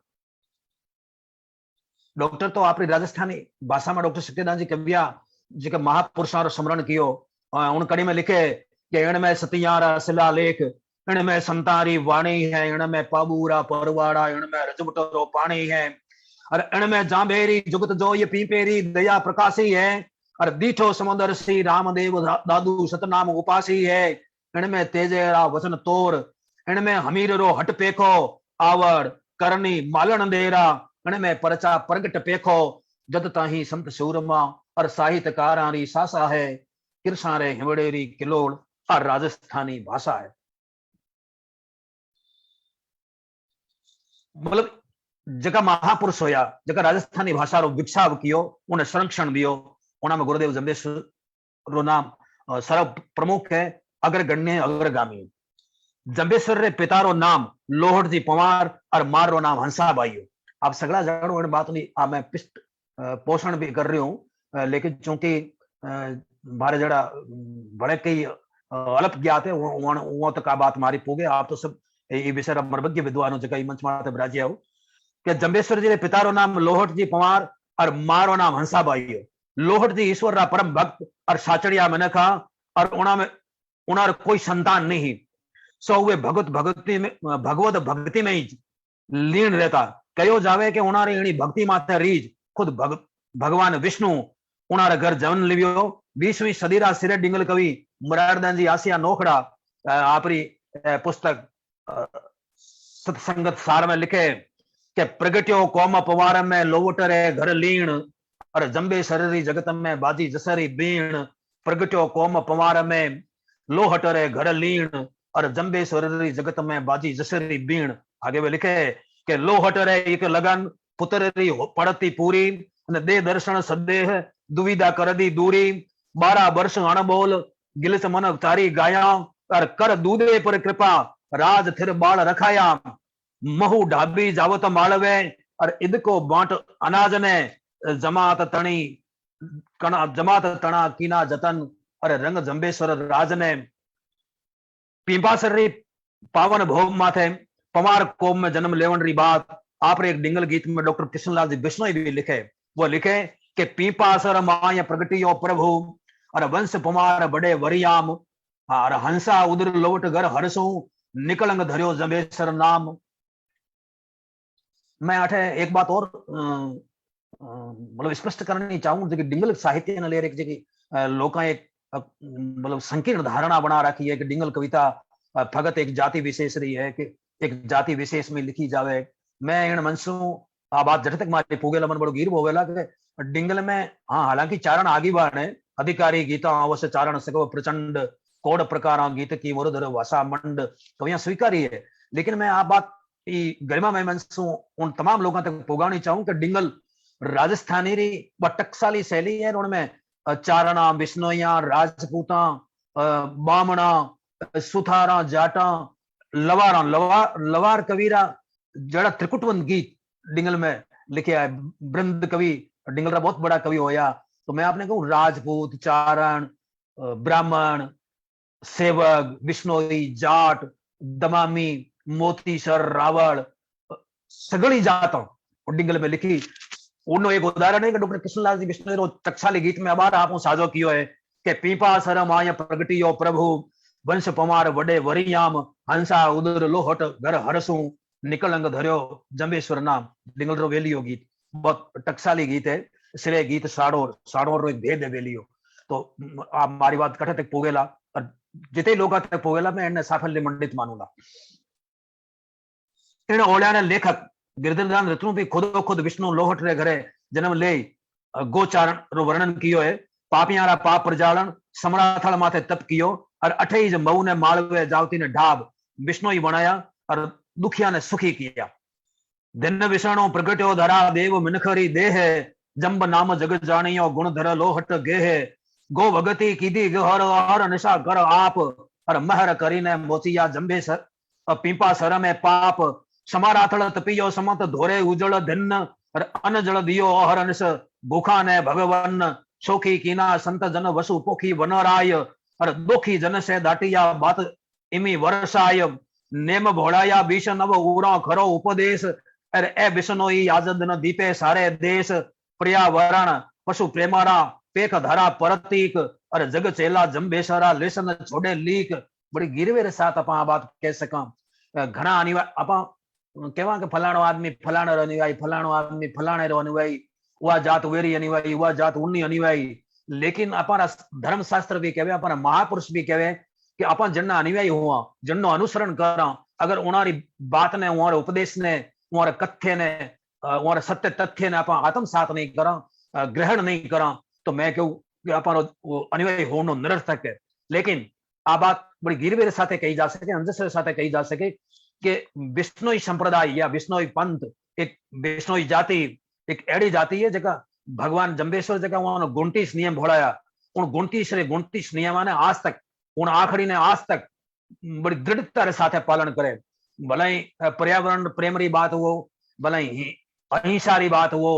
डॉक्टर तो आपरी राजस्थानी भाषा में डॉक्टर शक्तिदान जी कविया जी के महापुरुषों स्मरण कियो। उन कड़ी में लिखे कि इनमें सतियारा शिलालेख, इनमें संतारी वाणी है, इनमें पाबूरा परवाड़ा, इनमें रजबटरो पानी है, और इनमें जांबेरी जुगत जो ये पीपेरी दया प्रकाशी है, और दीठो समुद्र सी रामदेव दादू सतनाम उपासी है। इनमें तेजेरा वचन तोर, इनमें हमीर रो हट पेखो, आवड़ करनी मालन देरा, इनमें परचा प्रगट पेखो, जद ताही संत सूरमा, और साहित्यकारारी सासा है, किरसारे हिवड़ेरी किलोड़, और राजस्थानी भाषा है। मतलब जगह महापुरुष होया, जगह राजस्थानी भाषा रो विकसाव कियो, उन्हें संरक्षण दियो, उन्हें गुरुदेव जंबेश्वर रो नाम सर्व प्रमुख है, अग्रगण्य अग्रगामी। जंबेश्वर रे पिता रो नाम लोहड़ जी पंवार, और मार रो नाम हंसाबाई। आप सगड़ा जानो इन बात नहीं, मैं पिष्ट पोषण भी कर रही हूँ, लेकिन चूंकि बारे जड़ा बड़े कई अल्प ज्ञात है, वो तक बात मारी पोगे। आप तो सब ये विषय मर्मज्ञ विद्वान हो, जगह मंच माते बिराजे हो कि जंबेश्वर जी रे पिता रो नाम लोहट जी पंवार, और मारो नाम हंसाबाई है। लोहट जी ईश्वर रा परम भक्त और साचड़िया मनखा, और उनार कोई संतान नहीं, सो वे भगवत भक्ति में ही लीन रहता। कहो जावे कि उनारे इनी भक्ति माते रीज खुद भगवान विष्णु उनारे घर जन्म लियो। 20वीं सदी रा सिरे डिंगल कवि मुरारदास जी आसिया नोखड़ा आपरी पुस्तक सत्संगत सार में लिखे कि प्रगट्यो कौम पवार में लोवटरे घर लीण, और जंबे शरीरी जगत में बाजी जसरी बीण। प्रगट्यो कौम पवार में लोहटरे घर लीण, और जंबे शरीरी जगत में बाजी जसरी बीण। आगे वे लिखे कि लोहटरे एक लगन पुतरी पड़ती पूरी, दे दर्शन सदेह दुविधा कर दी दूरी। 12 वर्ष अणबोल गिलस मन तारी गाया, और कर दूधे पर कृपा राज थिर बाल रखाया। महू ढाबी जावत मालवे, और इद को बांट अनाज ने जमात तना कीना जतन, और रंग जंबेश्वर राज ने। पीपासर पावन भोग माथे पवार कोम में जन्म लेवन री बात आप एक डिंगल गीत में डॉक्टर कृष्णलाल जी बिश्नोई भी लिखे वो लिखे कि पीपा सर माय प्रगटियो प्रभु और वंश पुमार बड़े वरियाम और हंसा उदर लोट घर हरसू निकलंग धर्यो जंबेसर नाम। मैं अठे एक बात और मतलब स्पष्ट करनी चाहूँ जो कि डिंगल साहित्य ने लेर एक जगह लोका एक मतलब संकीर्ण धारणा बना रखी है कि डिंगल कविता भगत एक जाति विशेष रही है कि एक जाति विशेष में लिखी जावे। मैं इन मनसू आ बात जट तक मारे पुगेला मन बड़ो गिर बोवेला कि डिंगल में हाँ हालांकि चारण आगी बाण है अधिकारी गीता अवश्य चारण सगव प्रचंड कोड प्रकार गीत की मुरुधर भाषा मंड कवियां स्वीकारी है, लेकिन मैं आ बात गरिमा में मनसू उन तमाम लोगों तक पुगानी चाहूं कि डिंगल राजस्थानी री व टकसाली शैली है। उनमें चारणा बिश्नोइया राजपूता बामणा सुथारा जाटा लवारा लवार कवीरा जड़ा त्रिकुटवंत गीत डिंगल में लिखे है। वृंद कवि डिंगल का बहुत बड़ा कवि होया। तो मैं आपने कहूं राजपूत चारण ब्राह्मण सेवक बिश्नोई जाट दमामी मोतीसर रावल सगड़ी जातों डिंगल में लिखी। उन्नो एक उदाहरण है कि डॉक्टर कृष्णलाल जी बिश्नोई रो टकसाली गीत में अबार आपको साझो कियो है कि पीपा सर माय प्रगटियो प्रभु वंश पमार वडे वरियाम हंसा उदर लोहट घर हरसू निकलंग धर्यो जंबेश्वर नाम। डिंगल रो वेलियो गीत बहुत टकसाली गीत है। सिरे गीत साड़ोर रो एक भेद है वेलियो। तो आप मारी बात कठे तक पोगेला और जिते लोग तक पोगेला मैं इन्हें साफल्य मंडित मानूंगा। इन ओलिया ने लेखक गिरधरदान रत्नों भी खुद विष्णु लोहट रे घरे जन्म ले गोचारण रो वर्णन कियो है। पापियारा पाप प्रजालन समरा थल माथे तप कियो और 28 मऊ ने मालवे जावती ने ढाब विष्णु ही बनाया और दुखिया ने सुखी किया। दिन विषणो प्रगट्यो धरा देव मिनखरी देह जंब नाम जगत जानियो गुण धर लोहट गेह गो भगति कीदी गहर हर निशा कर आप और महर करीने मोचिया जंबे सर पीपा सर में पाप समाराथल तपियो समत धोरे उजल धिन्न और अन जल दियो हरनिस भूखा ने भगवन शोखी कीना संत जन वसु पोखी वनराय और दुखी जन से दाटिया बात इमी वर्षाय नेम भोड़ाया बीश नव उरा खरो उपदेश और ए बिश्नोई आजद न दीपे सारे देश पर्यावरण पशु प्रेमारा पेख धरा परतीक और जग चेला जंबेसरा लेसन छोड़े लीक। बड़ी गिरवे साथ अपा बात कह सका घना अनिवार्य अपा केवा के फलाणो आदमी फलाणे रो अनुयायी फलाणो आदमी फलाणे रो अनुयायी वह जात वेरी अनुयायी वह जात उन्नी अनुयायी। लेकिन अपना धर्मशास्त्र भी कहवे अपना महापुरुष भी कहवे कि अपन जन्ना अनुयायी हुआ जन्नो अनुसरण करा अगर उनारी बात ने उनारे उपदेश ने उनारे कथ्य ने उनारे सत्य तथ्य ने अपन आत्मसात नहीं करा ग्रहण नहीं करा तो मैं कहूं कि अपन अनुयायी होनो निरर्थक है। लेकिन आ बात बड़ी गिरवे साथे कही जा सके अंजस साथे कही जा सके कि बिश्नोई संप्रदाय या बिश्नोई पंथ एक बिश्नोई जाति एक एड़ी जाति है जगह भगवान जंबेश्वर जगह उन्होंने 29 नियम भोड़ाया। उन 29 नियम ने आज तक उन आखिरी ने आज तक बड़ी दृढ़ता के साथ पालन करे। भले ही पर्यावरण प्रेम री बात हो भले ही अहिंसा री बात हो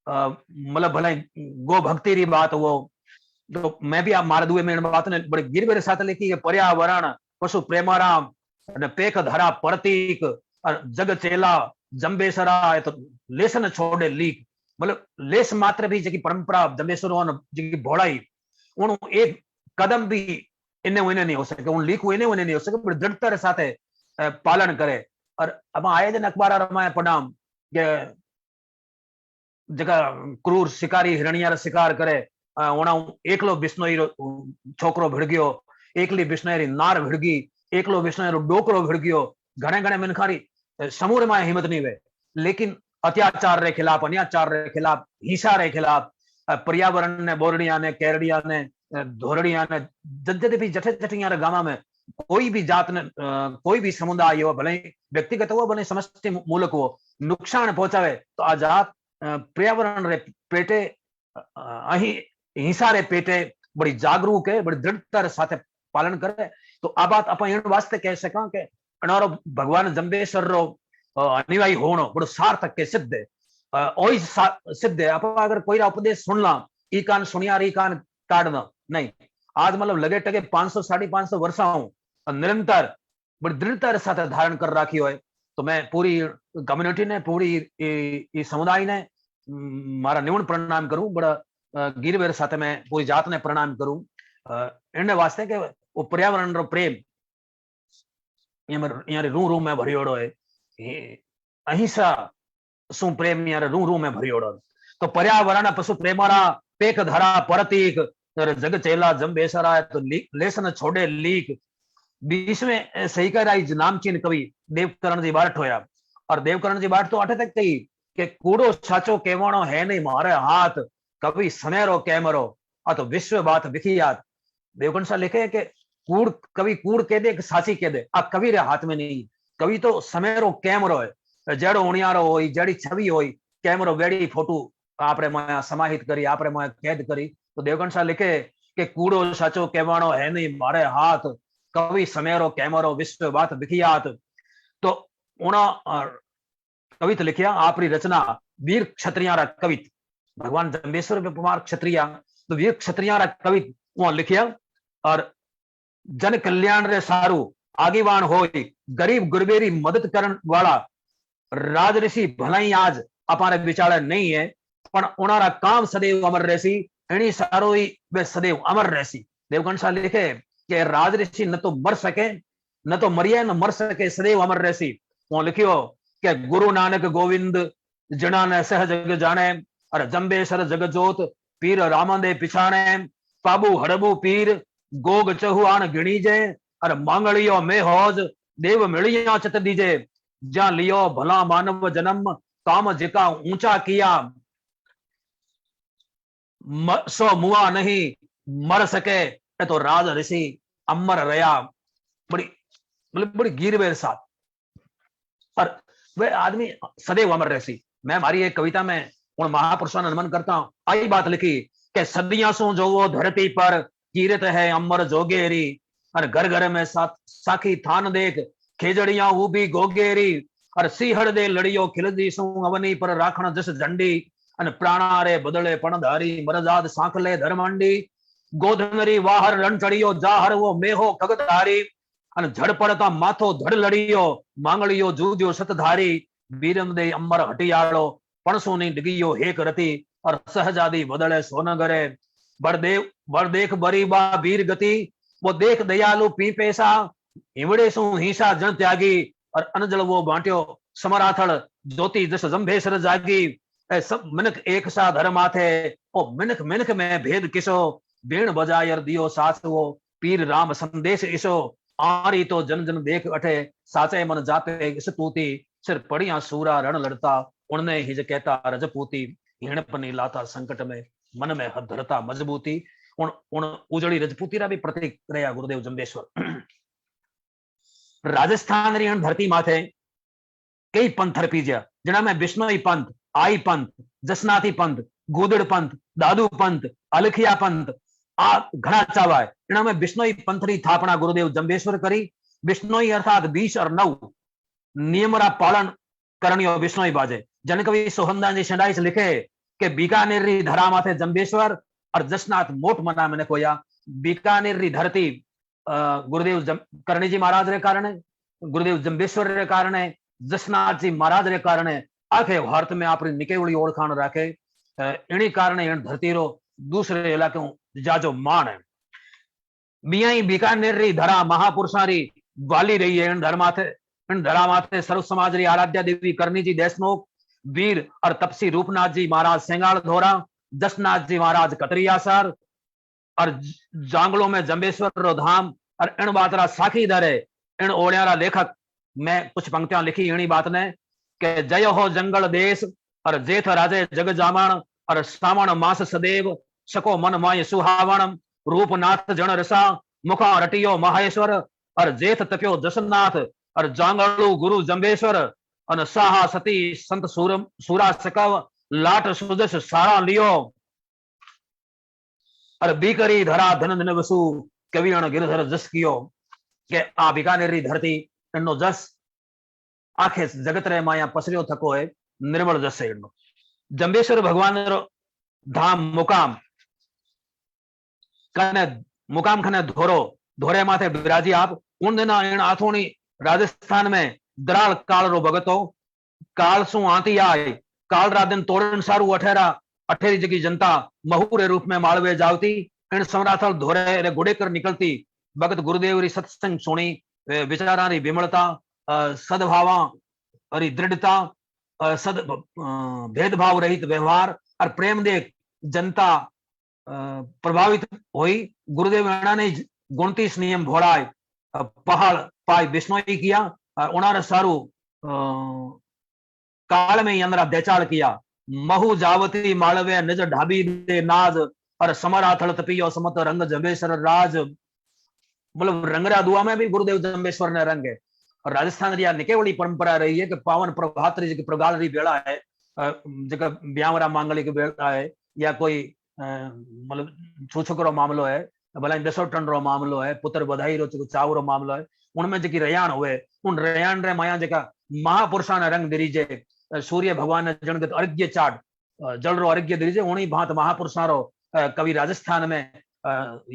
मतलब भले गो भक्ति री बात हो। तो मैं भी आप मार दुए में बात ने बड़े गिरवे साथ लिखी है पर्यावरण पशु प्रेमाराम पेख धरा प्रतीक और जग चेला जंबेसरा तो लेसन छोड़े लीक मतलब लेस मात्र भी जकी परंपरा जंबेसर जी भोड़ाई उन एक कदम भी इन्हें उन्हें नहीं हो सके उन लीक इन्हें उन्हें नहीं हो सके बड़ी दृढ़ता के साथ पालन करे। और अब आए दिन अखबार रमाए पढ़ाम के जगह क्रूर शिकारी हिरणिया शिकार करे एकलो बिश्नोई छोकरो भिड़ गयो एकली बिश्नोई नार भिड़ गई एकलो विष्णु डोकरो भिड़ गयो घने घने मिनखारी समूह में हिम्मत नहीं हुए। लेकिन अत्याचार रे खिलाफ अन्याचार रे खिलाफ हिंसा रे खिलाफ पर्यावरण ने बोरडिया ने केरडिया ने धोरडिया ने जद भी जठे जठिया रे गामा में कोई भी जात ने कोई भी समुदाय हो भले व्यक्तिगत हो भले समष्टि मूलक हो नुकसान पहुंचावे तो आ जात पर्यावरण रे पेटे अही हिंसा रे पेटे बड़ी जागरूक है बड़ी दृढ़ता रे साथे पालन करे। तो आ बात अपन इन वास्ते कह सका कि अनारो भगवान जंबेश्वर रो अनुयायी होनो बड़ो सार्थक के सिद्ध है ओई सिद्ध है। अपन अगर कोई उपदेश सुनला ई कान सुनिया री कान काटना नहीं आज मतलब लगे टके 500 550 वर्षा निरंतर बड़ी दृढ़ता के साथ धारण कर रखी हो। तो मैं पूरी कम्युनिटी ने पूरी समुदाय ने मारा निवण प्रणाम करूं, बड़ा गिरवेर साथे मैं पूरी जात ने प्रणाम करूं। इन वास्ते के वो पर्यावरण रो प्रेम यार रू रू में भरियोड़ो है, अहिंसा सु प्रेम यार रू रू में भरियोड़ो। तो पर्यावरण पशु प्रेमारा पेक धरा परतीक जग चेला जम्बेसरा तो लेसन छोड़े लीक। 20वें सही कर आई नामचीन कवि देवकरण जी बाट होया। और देवकरण जी बाट तो अठे तक कही कि कूड़ो साचो केवणो है नहीं मारे हाथ, कवि सनेरो कैमरो आ तो विश्व बात विखियात। देवकरण सा लिखे कि कूड़ कवि कूड़ कह दे साची कह दे, आ कवि रे हाथ में नहीं। कवि तो समेरो कैमरो है, जेड़ो उणियारो होई जेड़ी छवि होई कैमरो वेड़ी फोटो आपरे में समाहित करी, आपरे में कैद करी। तो देवकरण सा लिखे कि कूड़ो साचो केवणो है नहीं मारे हाथ, कवि समेरो कैमरो विश्व बात विखियात। तो उना कवित लिखिया आपरी रचना वीर क्षत्रिया रा कवित, भगवान जम्बेश्वर में कुमार क्षत्रिया तो वीर क्षत्रिया रा कवित वहां लिखिया। और जन कल्याण रे सारू आगेवान होई, गरीब गुरबेरी मदद करन वाला राजऋषि भलाई आज अपारे विचार नहीं है, पण उनारा काम सदैव अमर रहसी, एनी सारो ही वे सदैव अमर रहसी। देवकण सा लिखे कि राजऋषि न तो मर सके न तो मरिए न मर सके, सदैव अमर रहसी। वो लिखियो कि गुरु नानक गोविंद जना ने सह जग जाने, और जम्बेसर जग जोत पीर रामदे पिछाणे। पाबू हड़बू पीर गोग चहुआन गिणीजे, और मांगलियो में होज देव मिलिया चत दीजे। जा लियो भला मानव जन्म काम जिका ऊंचा किया, सो मुआ नहीं मर सके तो राज ऋषि अमर रया। बड़ी बड़ी गिरवेर साथ, और वह आदमी सदैव अमर रहसी। मैं हमारी एक कविता में उन महापुरुषों ने नमन करता हूं, आई बात लिखी कि सदियां सो जो वो धरती पर कीरत है अमर जोगेरी, और घर घर में साखी थान देख खेजड़ियां वो भी गोगेरी। और सिंहड़ दे लड़ियो खिलदी सू अवनी पर राखण जस झंडी, अन प्राणारे बदले पणधारी मरजाद सांखले धर्मंडी। गोधनरी वाहर रण चढ़ियो जाहर वो मेहो खगधारी, अन झड़ पड़ता माथो धड़ लड़ियो मांगलियो जूदियो सतधारी। बीरम दे अमर हटियालो पणसो नी डिगियो हेक रति, और सहजादी बदले सोनगरे। बर देख बरी बा वीर गति, वो देख दयालु पी पैसा। हिमड़े सु हिंसा जन त्यागी, और अनजल वो बांट्यो समराथड़ ज्योति जस जम्भेसर जागी। सब मिनक एक सा धर्म आथे, ओ मिनक मिनक में भेद किसो। बीण बजायर दियो सास वो पीर राम संदेश इसो। आरी तो जन जन देख अठे साचे मन जाते इस तूती। सिर पड़िया सूरा रण लड़ता उनने हिज कहता रजपूती। हिणपनी लाता संकट में मन में हद धरता मजबूती। उन उन उजड़ी रजपूती रा भी प्रतीक रहा गुरुदेव जम्बेश्वर। राजस्थान री धरती माथे कई पंथ पीज्या, जना में बिश्नोई पंथ, आई पंथ, जसनाथी पंथ, गोदड़ पंथ, दादू पंथ, अलखिया पंथ आ घना चावा है। इना में बिश्नोई पंथ री स्थापना गुरुदेव जम्बेश्वर करी। बिश्नोई अर्थात 20 और 9 नियमरा पालन करणियो बिश्नोई बाजे। जनकवि सोहनदास जी शंडाई से लिखे कि बीकानेर री धरा माथे जम्बेश्वर और जसनाथ मोट मना मैंने कोया। बीकानेर री धरती गुरुदेव करणी जी महाराज रे कारण, गुरुदेव जम्बेश्वर रे कारण, जसनाथ जी महाराज रे कारण आखे भारत में आपरी निकेवड़ी ओळखाण राखे। इनी कारण इन धरती रो दूसरे इलाकों जाजो मान है। मियाई बीकानेर री धरा महापुरुषा री वाली रही है। इन धरा माथे सर्व समाज री आराध्या देवी करणी जी देशमुख, वीर और तपसी रूपनाथ जी महाराज सेंगाल धोरा, जसनाथ जी महाराज कतरियासर, और जांगलों में जम्बेश्वर रो धाम। और इन बात रा साखी दरे इन ओढ़ियारा लेखक मैं कुछ पंक्तियां लिखी इनी बात ने कि जय हो जंगल देश और जेठ राजे जग जामण, और सावण मास सदेव सको मन माय सुहावण। रूपनाथ जन रसा मुखा रटियो महेश्वर, और जेठ तप्यो जसनाथ, और जांगलू गुरु जम्बेश्वर। और साहा सती संत सूरा सकव लाट सुजस सारा लियो, और बीकरी धरा धन धन वसु कवियण गिरधर जस कियो। के आ बीकानेर री धरती इनो जस आखे जगत रे माया पसरियो थको है, निर्मल जस है इनो। जम्बेश्वर भगवान रो धाम मुकाम कने मुकाम खने धोरो धोरे माथे बिराजी आप। उन दिना इन आथोनी राजस्थान में दराल काल रो भगतो काल सु आती आए काल रात दिन तोड़न सारू अठेरी जगी जनता महू रे रूप में मालवे जावती इन समराथल धोरे रे गुड़े कर निकलती भगत गुरुदेव री सत्संग सुनी विचारा री विमलता सद्भावा री दृढ़ता सद भेदभाव रहित व्यवहार और प्रेम दे जनता प्रभावित हुई। गुरुदेव ने 29 नियम भोड़ाए पहाड़ पाए बिश्नोई किया और उन्होंने सारू काल में अंदर देचाल किया। महू जावती मालवे निज ढाबी दे नाज और समराथल तपियो समत रंग जंबेश्वर राज। मतलब रंगरा दुआ में भी गुरुदेव जंबेश्वर ने रंग है। और राजस्थान री निकेवड़ी परंपरा रही है कि पावन प्रभात री प्रगाल री बेड़ा है जगह ब्यावरा मांगलिक बेड़ा है या कोई मतलब छूछकरो मामलो है भला 10 टन रो मामलो है पुत्र बधाई रो चाव रो मामलो है उनमें जकी रयान हुए उन रयान रे माया जका महापुरुषा ने रंग दिरीजे सूर्य भगवान ने जनगत अर्घ्य चाट जल रो अर्घ्य दिरीजे उन्हीं भांत महापुरुषा रो कवि राजस्थान में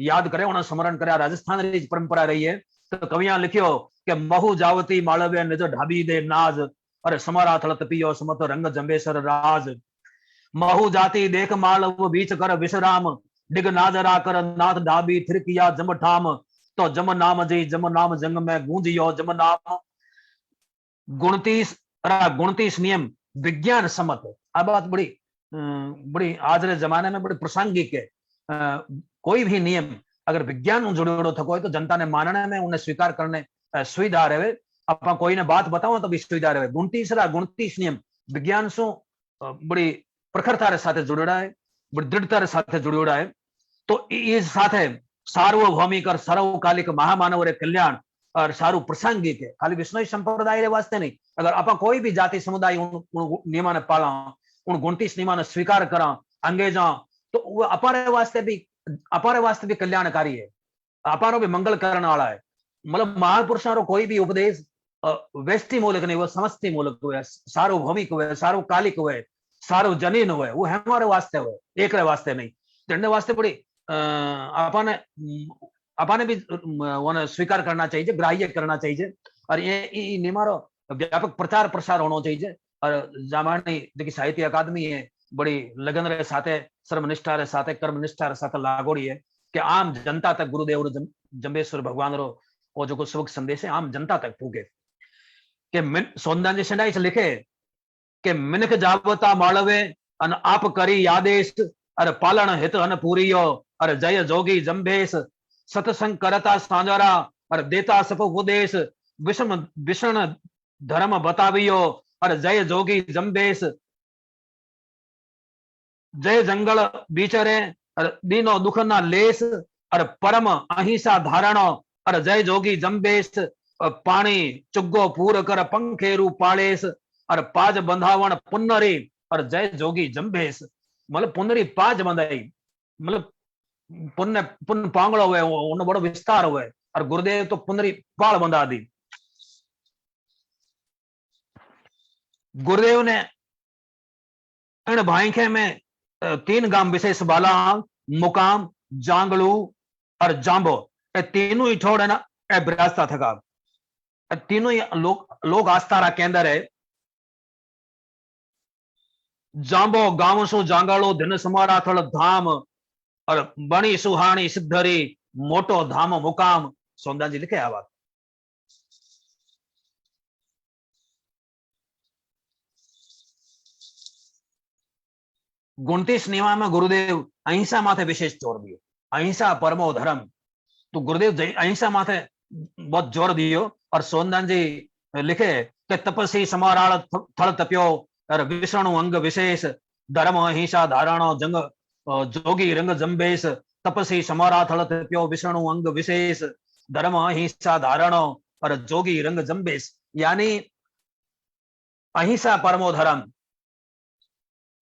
याद करे उन्हें स्मरण करे। राजस्थान री परंपरा रही है तो कवियां लिखियो कि महू जावती मालव्य निज ढाबी दे नाज और समराथल तपियो समत रंग जंबेश्वर राज। महू जाति देख मालव बीच कर विश्राम डिग नाजरा कर नाथ ढाबी थिर किया जम ठाम तो जम नाम जी जम नाम जंग में गूंजियो जम नाम। 29 नियम विज्ञान सम्मत। अब बात बड़ी आज के जमाने में बड़ी प्रासंगिक है। कोई भी नियम अगर विज्ञान जुड़ो थको है तो जनता ने मानने में उन्हें स्वीकार करने सुविधा रहे। अपा कोई ने बात बताओ तो भी सुविधा रहे। 29 नियम विज्ञान सु बड़ी प्रखरता रे साथे जुड़ेड़ा है बड़ी दृढ़ता रे साथे जुड़ेड़ा है। तो इस साथे सार्वभौमिक और सर्वकालिक महामानव रे कल्याण और सारू प्रासंगिक है खाली विष्णु संप्रदाय रे वास्ते नहीं। अगर अपा कोई भी जाति समुदाय उन नियमा ने पाला उन 29 नियमा ने स्वीकार करा अंगे जा तो वो अपारे वास्ते भी कल्याणकारी है अपारो भी मंगल करने वाला है। मतलब महापुरुषों रो कोई भी उपदेश व्यष्टि मूलक नहीं वो समष्टि मूलक हुए सार्वभौमिक हुए सार्वकालिक हुए सार्वजनीन हुए वो हमारे वास्ते हुए एक वास्ते नहीं। तेने वास्ते बड़ी अपने भी उन्हें स्वीकार करना चाहिए ग्राह्य करना चाहिए और ये नियमारो व्यापक प्रचार प्रसार होना चाहिए। और जामानी देखिए साहित्य अकादमी है बड़ी लगन रे साथे श्रमनिष्ठा रे साथे कर्मनिष्ठा रे साथे लागोड़ी है कि आम जनता तक गुरुदेव जंबेश्वर भगवान रो वो जो सुख संदेश है आम जनता तक पूगे। कि सोनदान जी सेनाई से लिखे कि मिनक जावता मालवे अन आप करी आदेश अरे पालन हित अन पूरियो अरे जय जोगी जंबेश सतसंग करता सांजरा अरे देता सप उपदेश विषम विषण धर्म बतावियो अरे जय जोगी जंबेश जय जंगल बीचरे अरे दीनो दुख ना लेस अरे परम अहिंसा धारणो अरे जय जोगी जंबेश पानी चुग्गो पूर कर पंखेरू पालेस और पाज बंधावण पुन्नरी और जय जोगी जंबेश। मतलब पुन्नरी पाज बंधाई मतलब पुण्य पांगड़ो हुए उन बड़ो विस्तार हुए और गुरुदेव तो पुन्नरी पाल बंधा दी। गुरुदेव ने इन भाईखे में 3 गांव विशेष बाला मुकाम जांगलू और जाम्बो ये तीनों ही ठोड़ है ना विरासता थका तीनों ही लोग आस्था रा केंद्र है। जाम्बो गांव सु जांगालो दिन समाराथल धाम और बणी सुहानी सिद्धरी मोटो धाम मुकाम। सोमदास जी लिखे आ बात। गुणतीस नियमा में गुरुदेव अहिंसा माथे विशेष जोर दियो अहिंसा परमो धर्म। तो गुरुदेव अहिंसा माथे बहुत जोर दियो और सोनदान जी लिखे कि तपस्वी समाराल थल तप्यो और विष्णु अंग विशेष धर्म अहिंसा धारणो जंग जोगी रंग जंबेश तपस्वी समारा थल तप्यो विष्णु अंग विशेष धर्म अहिंसा धारणो और जोगी रंग जंबेश। यानी अहिंसा परमो धर्म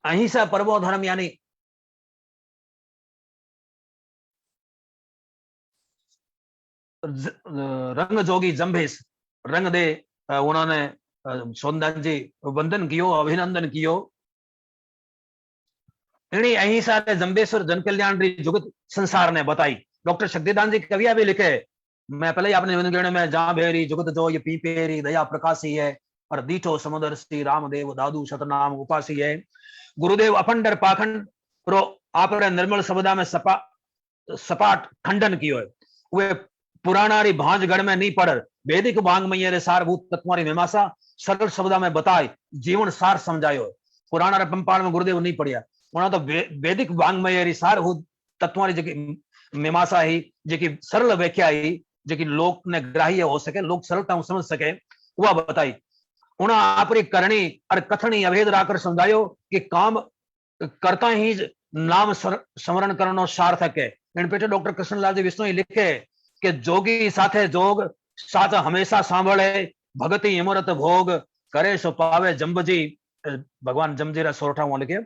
अहिंसा परमो धर्म यानी रंग जोगी जंबेश रंग दे उन्होंने सोनदान जी वंदन कियो अभिनंदन कियो। इन्हीं अहिंसा ने जंबेश्वर जन कल्याण री जुगत संसार ने बताई। डॉक्टर शक्तिदान जी कविया भी लिखे मैं पहले ही आपने में जहां भेरी जुगत जो ये पीपेरी दया प्रकाशी है और दीठो समुदर श्री रामदेव दादू सतनाम उपासी है। गुरुदेव अफंडर पाखंड रो आपरे निर्मल शब्दा में सपाट खंडन कियो है। वे पुराणारी भांजगढ़ में नहीं पढ़, वैदिक वांग्मय रे सारभूत तत्वारी मीमांसा सरल शब्दा में बताई, जीवन सार समझायो। पुराणा रे पंपाल में गुरुदेव नहीं पढ़िया, उन्होंने तो वैदिक वांग्मय री सारभूत तत्वारी जेकी मीमांसा ही, जेकी सरल व्याख्या ही, जेकी लोक ने ग्राह्य हो सके, लोग सरलता समझ सके, वह बताई। उन्हें आपरी करणी और कथनी अभेद राकर समझायो कि काम करता ही नाम स्मरण करनो सार्थक है। इन पेटे डॉक्टर कृष्णलाल जी विष्णु लिखे कि जोगी साथे जोग साथ हमेशा सांभळे, भगति इमरत भोग करे सो पावे जंबजी। भगवान जमजीरा सोरठा लिखे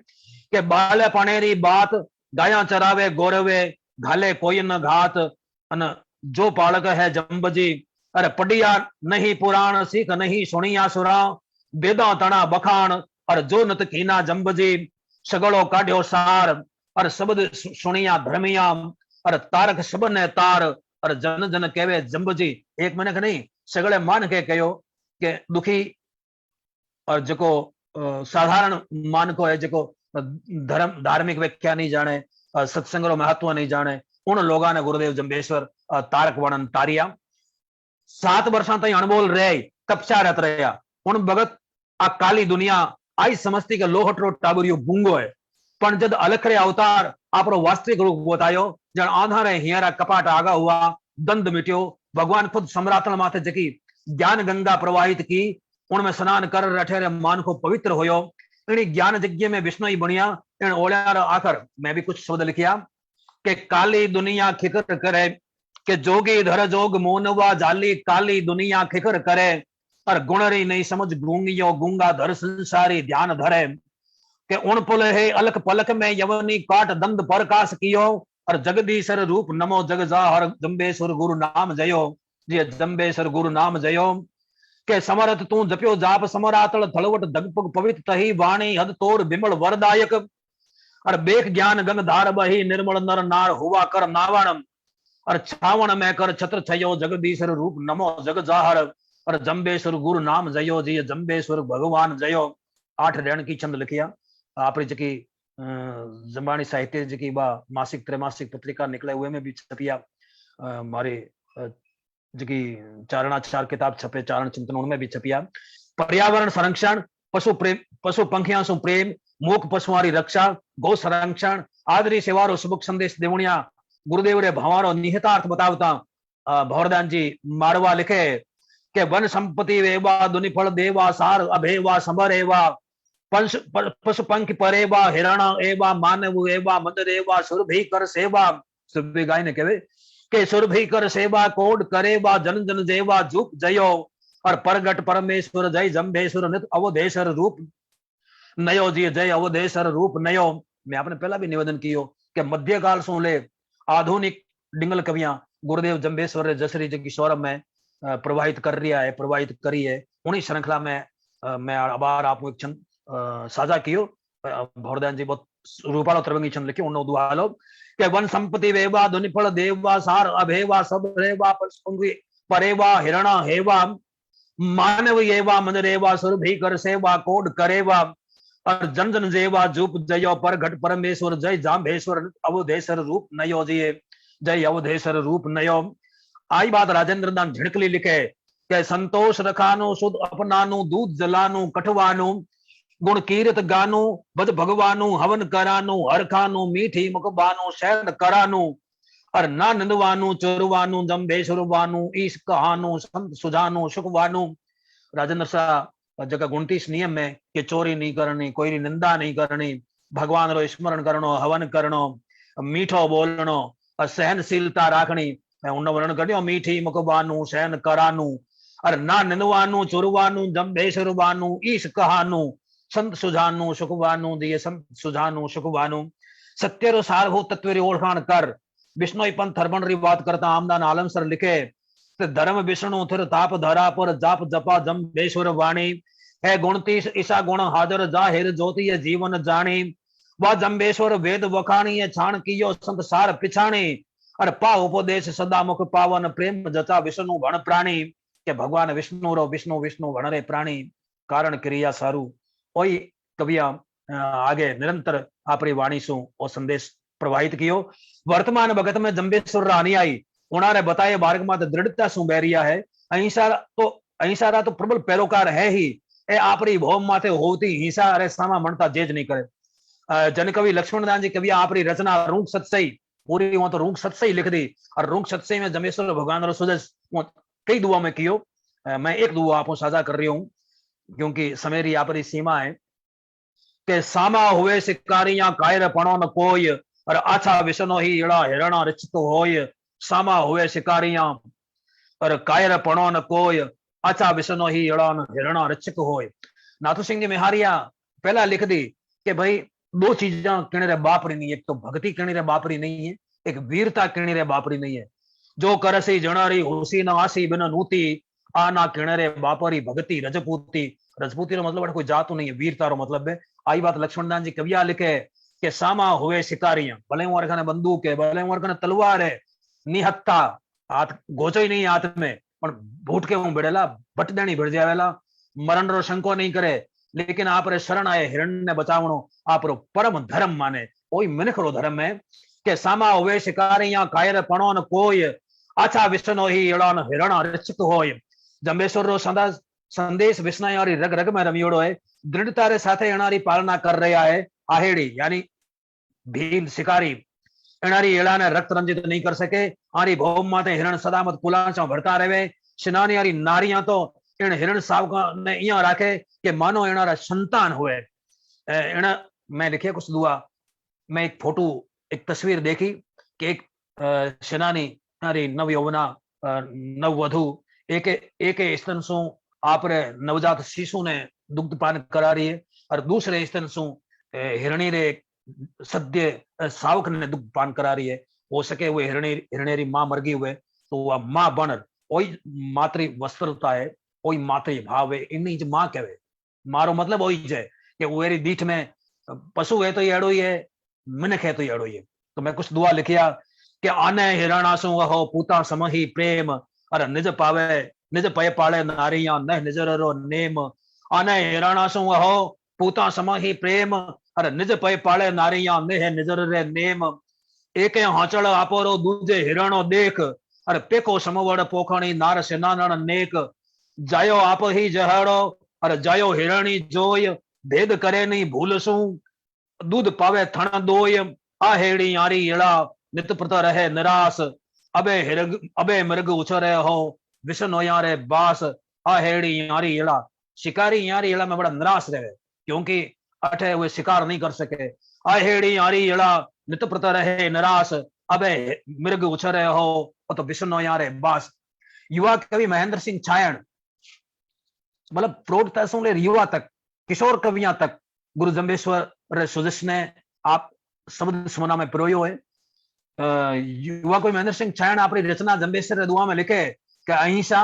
कि बाले पानेरी बात गाया चरावे गौरवे, घाले कोई न घात अन जो पालक है जंबजी। अरे पढ़िया नहीं पुराण, सीख नहीं सुनिया सुरा, वेदा तना बखान और जो नत कीना जंबजी। सगड़ो काढ़ो सार और शब्द सुनिया धर्मिया, और तारक सब ने तार और जन जन कहवे जंबजी। एक महीने नहीं सगड़े मान के कहो कि दुखी और जो साधारण मान को है, जो धर्म धार्मिक व्याख्या नहीं जाने, सत्संग रो महत्व नहीं जाने, उन लोगों ने गुरुदेव जंबेश्वर तारक वर्णन तारिया। 7 वर्षा तई अणबोल रहे, तपस्या रत रहा। उन भगत आ काली दुनिया आई समझती के लोहटरो टाबरियो गूंगो है, पण जद अलखरे अवतार आपरो वास्तविक रूप बतायो, जन आधारे हियरा कपाट आगा हुआ, दंड मिट्यो। भगवान खुद सम्रातल माथे जकी ज्ञान गंगा प्रवाहित की, उनमें स्नान कर रठेरे मान को पवित्र होयो। इनी ज्ञान यज्ञ में विष्णु ही बनिया। इन ओलियार आखर मैं भी कुछ शब्द लिखिया कि काली दुनिया खिकर करे, कि जोगी धर जोग मोनवा जाली, काली दुनिया खिकर करे और गुणरी नहीं समझ गूंगियो, गूंगा धर संसारी ध्यान धरे। कि उन पुल है अलख पलक में यवनी काट दंड प्रकाश कियो, और जगदीशर रूप नमो जग जाहर जंबेश्वर गुरु नाम जयो। जी जंबेश्वर गुरु नाम जयो। के समरथ तू जप्यो जाप समरातल थलवट दगपग पवित्र तही वाणी हद तोड़ बिमल वरदायक। और बेख ज्ञान गंग धार बही निर्मल नर नार हुआ कर नावण, और छावण में कर छत्र छयो जगदीशर रूप नमो जग जाहर, और जंबेश्वर गुरु नाम जयो। जी जंबेश्वर भगवान जयो। 8 रेण की छंद लिखिया। आपरी जकी जंबाणी साहित्य जकी बा मासिक त्रैमासिक पत्रिका निकले हुए में भी छपिया। मारे जकी चारणाचार किताब छपे, चारण चिंतन, उनमें भी छपिया। पर्यावरण संरक्षण, पशु प्रेम, पशु पंखिया सु प्रेम, मूक पशुआरी रक्षा, गौ संरक्षण, आदरी सेवारो सुबुक संदेश देवणिया। गुरुदेव रे भावारो निहितार्थ बतावता भवरदान जी मारवा लिखे कि वन संपत्ति वेवा दुनिफल देवा सार अभेवा समर एवा, पशु पंख परेवा हिरण एवा मानव एवा मंदिर एवा सुरभि कर सेवा। सुरभि गाय ने कहे कि सुरभि कर सेवा कोड करेवा जन जन जेवा जुप जयो, और परगट परमेश्वर जय जंबेश्वर नित अवधेश्वर रूप नयो। जी जय अवधेश्वर रूप नयो। मैं आपने पहला भी निवेदन कियो कि मध्यकाल सो ले आधुनिक डिंगल कवियां गुरुदेव जंबेश्वर रे जसरी जी की सौरभ में प्रवाहित कर रहा है, प्रवाहित करी है। उन्हीं श्रृंखला में मैं आभार आपको एक छंद साझा कियो। भवरदान जी बहुत रूपालो त्रिभंगी छंद लिखे, उन्नो दुआलो कि वन संपत्ति वेवा दुनिफल देवा सार अभेवा सब रेवा, परेवा हिरण हेवा मानव एवा मंदिर एवा सुरभि कर सेवा कोड करेवा, और जन जन जेवा जूप जयो परघट परमेश्वर जय जाम्भेश्वर अवधेश्वर रूप नयो। जी जय अवधेश्वर रूप नयो। आई बात राजेंद्र दान झिड़कली लिखे कि संतोष रखानु शुद्ध अपनानु दूध जलानु कठवानु, गुण कीरत गानु बद भगवानु हवन करानु, हर खानु मीठी मुखबानु शैन करानु, और ना निंदवानु चोरवानु जंबेश्वर वानु ईश कहानु संत सुजानु सुखवानु। राजेंद्र शाह जगह 29 नियम में कि चोरी नहीं करनी, कोई निंदा नहीं करनी, भगवान रो स्मरण करनो, हवन करनो, मीठो बोलनो और सहनशीलता राखनी। मैं उन वर्णन करियो मीठी मुखबानु सहन करानु, और ना निंदवानु चोरवानु जंबेश्वर वानु ईश कहानु संत सुजानु सुखवानु। दिए संत सुजानु सुखवानु। सत्य रो सारभूत तत्व री ओळखाण कर। विष्णु पंथ हरबण री बात करता आमदान आलम सर लिखे धर्म विष्णु थिर ताप धरा पर जाप जपा जंबेश्वर वाणी, है 29 ईसा गुण हाजर जाहिर ज्योति ये जीवन जानी, वह जंबेश्वर वेद वखाणी ये छाण कियो संत सार पिछाणी, और पा उपदेश सदा मुख पावन प्रेम जचा विष्णु भण प्राणी। के भगवान विष्णु रो विष्णु विष्णु भण रे प्राणी। कारण क्रिया सारू ओई कविया आगे निरंतर आपरी वाणी सु ओ संदेश प्रवाहित कियो। वर्तमान भगत में जंबेश्वर रानी आई उन्होंने बताए मार्ग में दृढ़ता सु बैरिया है। अहिंसा तो प्रबल पैरोकार है ही ए आपरी भौम माथे होती हिंसा अरे सामा मनता जेज नहीं करे। जनकवि लक्ष्मणदास जी कवि आपरी रचना रूंक सत्सई पूरी वो तो रूंक सत्सई लिख दी और रूंक सत्सई में जंबेश्वर भगवान रो सुजस कई दुआ में कियो। मैं एक दुआ आपको साझा कर रही हूं क्योंकि समय री आपरी सीमा है के सामा हुए शिकारियां कायर पणो न कोय और आछा विषनो ही इड़ा हिरणा रिचित होय। सामा हुए शिकारियां और कायर पणो न कोय आछा विषनो ही इड़ा न हिरणा रिचित होय। नाथू सिंह जी मेहारिया पहला लिख दी कि भाई दो चीजा किणे रे बापरी नहीं है। एक तो भक्ति किणे रे बापरी नहीं है, एक वीरता किणे रे बापरी नहीं है। जो करसी जणारी हुसी न आसी बिन नूती आना किणे रे बापरी भक्ति रजपूती। रजपूती रो मतलब कोई जात नहीं है, वीरता रो मतलब है। आई बात लक्ष्मणदास जी कविया लिखे कि सामा हुए शिकारियां भले हूं खाने बंदूक है भले हूं खाने तलवार है निहत्ता हाथ गोचो ही नहीं हाथ में पण भूट के हूं भिड़ेला बट देनी भिड़ जावेला मरण रो शंको नहीं करे लेकिन आप रे शरण आए हिरण ने बचावणो आप रो परम धर्म माने कोई मिनख रो धर्म है कि सामा हुए शिकारियां कायर पणो न कोय आछा विष्णु ही इड़ा न हिरण रिचित होय। जंबेश्वर रो संदेश विष्णु और रग रग में रमियोड़ो है। दृढ़ता रे साथे एनारी पालना कर रहा है। आहेड़ी यानी भील शिकारी एनारी एड़ा ने रक्त रंजित नहीं कर सके। आरी भौम माते हिरण सदामत कुलाचा भरता रहे। स्नानी आरी नारियां तो इन हिरण सावका ने इया राखे कि मानो एनारा संतान हुए। एना मैं लिखे कुछ दुआ मैं एक फोटो एक तस्वीर देखी कि एक सेनानी नारी नव यौवना नववधु एक स्तन सु आप नवजात शिशु ने दुग्ध पान करा रही है और दूसरे स्तन सु हिरणी रे सद्य सावक ने दुग्ध पान करा रही है। हो सके वो हिरणेरी मां मर गई हुए तो वह मां बनर वही मातृ वस्त्रता है वही मातृ भाव है इन मां कहे मारो मतलब वही है कि वो दीठ में पशु है तो ये अड़ो ही है मिनख है तो ये अड़ो ही है। तो मैं कुछ दुआ लिखिया कि आने हिरणा सु हो पूता समही प्रेम और निज पावे निज पय पाले नारियां न निजर रो नेम। आने हिरणा सु हो पूता समही प्रेम और निज पय पाले नारियां नेह निजर रे नेम। एक हाचड़ आपो रो दूजे हिरणो देख और पेको समवड़ पोखणी नार सेनानन नेक। जायो आप ही जहड़ो और जायो हिरणी जोय भेद करे नहीं भूल सु दूध पावे थण दोय। आहेड़ी यारी इड़ा नित प्रत रहे निराश अबे मृग उछरे हो विष्णु यारे बास। आहेड़ी यारी इड़ा शिकारी यारी इड़ा में बड़ा निराश रहे क्योंकि अठे वे शिकार नहीं कर सके। आहेड़ी यारी इड़ा नित प्रत रहे निराश अबे मृग उछरे हो तो विष्णु यारे बास। युवा कवि महेंद्र सिंह छायण मतलब प्रौढ़ से युवा तक किशोर कवियां तक गुरु जंबेश्वर सुजस ने आप शब्द सुमना में पिरोयो है। युवा कोई महेंद्र सिंह छायण अपनी रचना जंबेश्वर दुआ में लिखे कि अहिंसा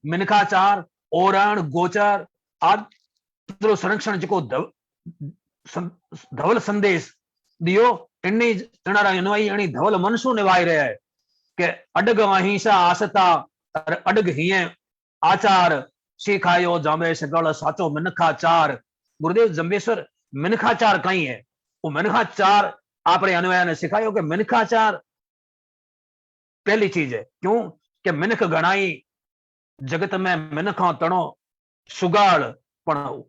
मिनखाचार ओरण गोचर आदि संरक्षण जो धवल संदेश दियो इन्नी धवल मनसू निभाई रहे है कि अडग अहिंसा आसता अडग हिये आचार सिखायो जांबेश गल साचो मिनखाचार। गुरुदेव जंबेश्वर मिनखाचार कहीं है वो मिनखाचार आपने अनुया ने सिखायो कि मिनखाचार पहली चीज है क्यों कि मिनख गणाई जगत में मिनखा तणो सुगाड़ पण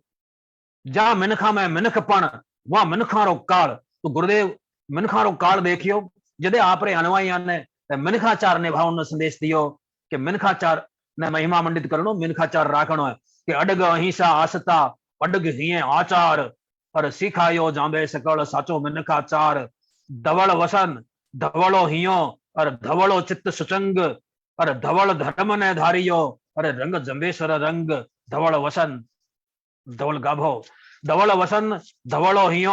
जा मिनखा में मिनखपण वहां मिनखा रो काल। तो गुरुदेव मिनखा रो काल देखियो जदे आपरे अनुयायियों ने मिनखाचार निभावनो संदेश दियो कि मिनखाचार ने महिमा मंडित करनो मिनखाचार राखनो है कि अडग अहिंसा आसता अडग हिये आचार और सिखायो जांबे सकल साचो मिनखाचार। धवल वसन धवलो हियो और धवलो चित्त सुचंग और धवल धर्म ने धारियो और रंग जंबेश्वर रंग धवल वसन धवल गाभो धवल वसन धवलो हियो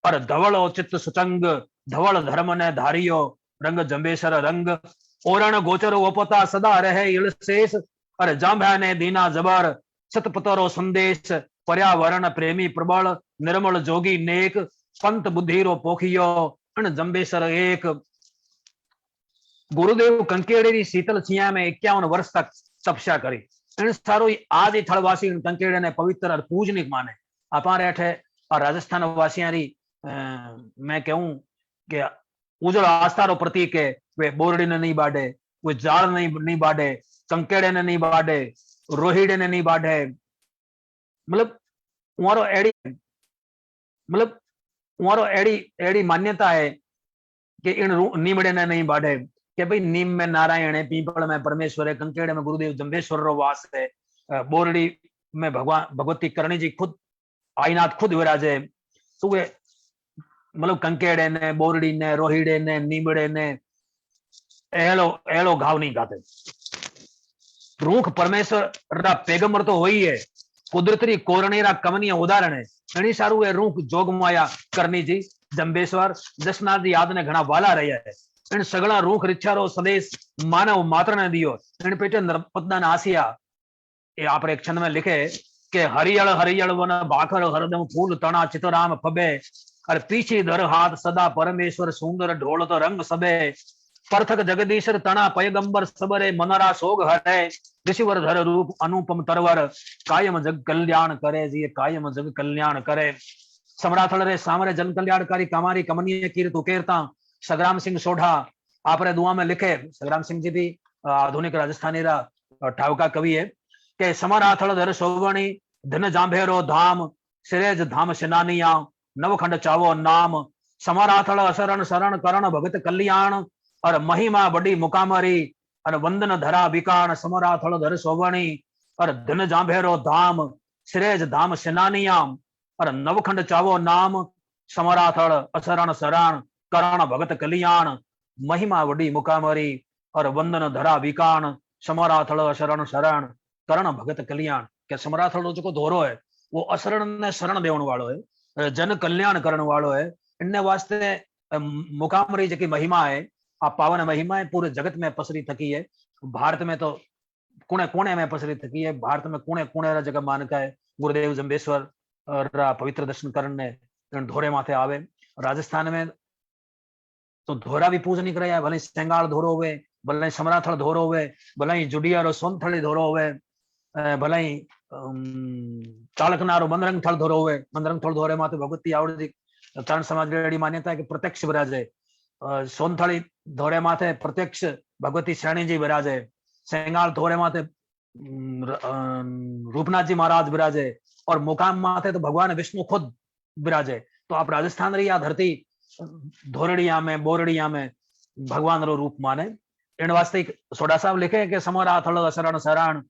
और धवलो चित्त सुचंग धवल धर्म ने धारियो रंग जंबेश्वर रंग। ओरण गोचर ओपता सदा रहे इल शेष और जांभा ने दीना जबर सतपतरो संदेश। पर्यावरण प्रेमी प्रबल निर्मल जोगी नेक पंत बुद्धिरो पोखियो अण जंबेश्वर एक। गुरुदेव कंकेड़ी शीतल छिया में 51 वर्ष तक तपस्या करी इन सारो आज ही थड़वासी इन कंकेड़े ने पवित्र और पूजनिक माने अपारे अठे और राजस्थान वासियां री मैं कहूं कि उजड़ आस्था रो प्रतीक है। वे बोरड़ी ने नहीं बाढ़े, वे जाल नहीं बाढ़े, कंकेड़े ने नहीं बाढ़े, रोहिड़े ने नहीं बाढ़े। मतलब उहारो एड़ी मतलब उहारो एड़ी एड़ी मान्यता है कि इन नीमड़े ने नहीं बाढ़े कि भाई नीम में नारायण है, पीपल में परमेश्वर है, कंकेड़े में गुरुदेव जम्बेश्वर रो वास है, बोरड़ी में भगवान भगवती करणी जी खुद आईनाथ खुद विराजे। तो वे मतलब कंकेड़े ने, बोरड़ी ने, रोहिड़े ने, नीमड़े ने एलो एलो घाव नहीं गाते। रूख परमेश्वर रा पैगंबर तो होई है, कुदरती कोरणी रा कमनीय उदाहरण है। घणी सारू ए रूख जोगमाया करनी जी जंबेश्वर जसनाथ जी याद ने घना वाला रहा है। इन सगड़ा रूख रिछारो सदेश मानव मात्र ने दियो। इन पेटे नर्पदा आसिया ये आप एक छंद में लिखे कि हरियल हरियल वन भाखर हरदम फूल तना चितराम फबे और पीछे धर हाथ सदा परमेश्वर सुंदर ढोल तो रंग सबे परथक जगदीशर तना पैगंबर सबरे मनरा सोग हरे ऋषिवर धर रूप अनुपम तरवर कायम जग कल्याण करे जी, कायम जग कल्याण करे। सम्राथल रे सामरे जन कल्याणकारी कामारी कमनीय कीर्त उकेरता सग्राम सिंह सोढ़ा आपरे दुआ में लिखे। सग्राम सिंह जी भी आधुनिक राजस्थानी रा ठावका कवि है कि समराथल धर सोवणी धन जांभेरो धाम सिरेज धाम सेनानिया नवखंड चावो नाम समराथल असरण शरण करण भगत कल्याण और महिमा बड़ी मुकामरी और वंदन धरा विकाण समराथल धर सोवणी और धन जांभेरो धाम सिरेज धाम सेनानिया और नवखंड चावो नाम समराथल असरण शरण करण भगत कल्याण महिमा बड़ी मुकामरी और वंदन धरा विकाण समराथल असरण शरण करण भगत कल्याण। के समराथल जो धोरो है वो असरण ने शरण देवन वालों है, जन कल्याण करण वालों है। इनने वास्ते मुकामरी जी महिमा है आप पावन महिमा है पूरे जगत में पसरी थकी है। भारत में तो कोने कोने में पसरी थकी है। भारत में कोने कोने जगह मानका है गुरुदेव जम्बेश्वर पवित्र दर्शन करने धोरे माथे आवे। राजस्थान में तो धोरा भी पूजनिक रहा है, भले सेंगाल धोरो हुए, भले समराथल धोरो हुए, भले जुडियारो सोनथड़ी धोरो हुए, भले चालकनारो मंदरंग थल धोरो हुए। मंदरंग थल धोरे माथे भगवती आवड़ जी चरण समाज रेडी मान्यता है कि प्रत्यक्ष विराजे। सोनथड़ी धोरे माथे प्रत्यक्ष भगवती श्रेणी जी विराजे। सेंगाल धोरे माथे रूपनाथ जी महाराज विराजे और मुकाम माथे तो भगवान विष्णु खुद विराजे। तो आप राजस्थान री या धरती धोरड़िया में बोरड़िया में भगवान रो रूप माने। इन वास्ते सोडा साहब लिखे कि समराथल शरण शरण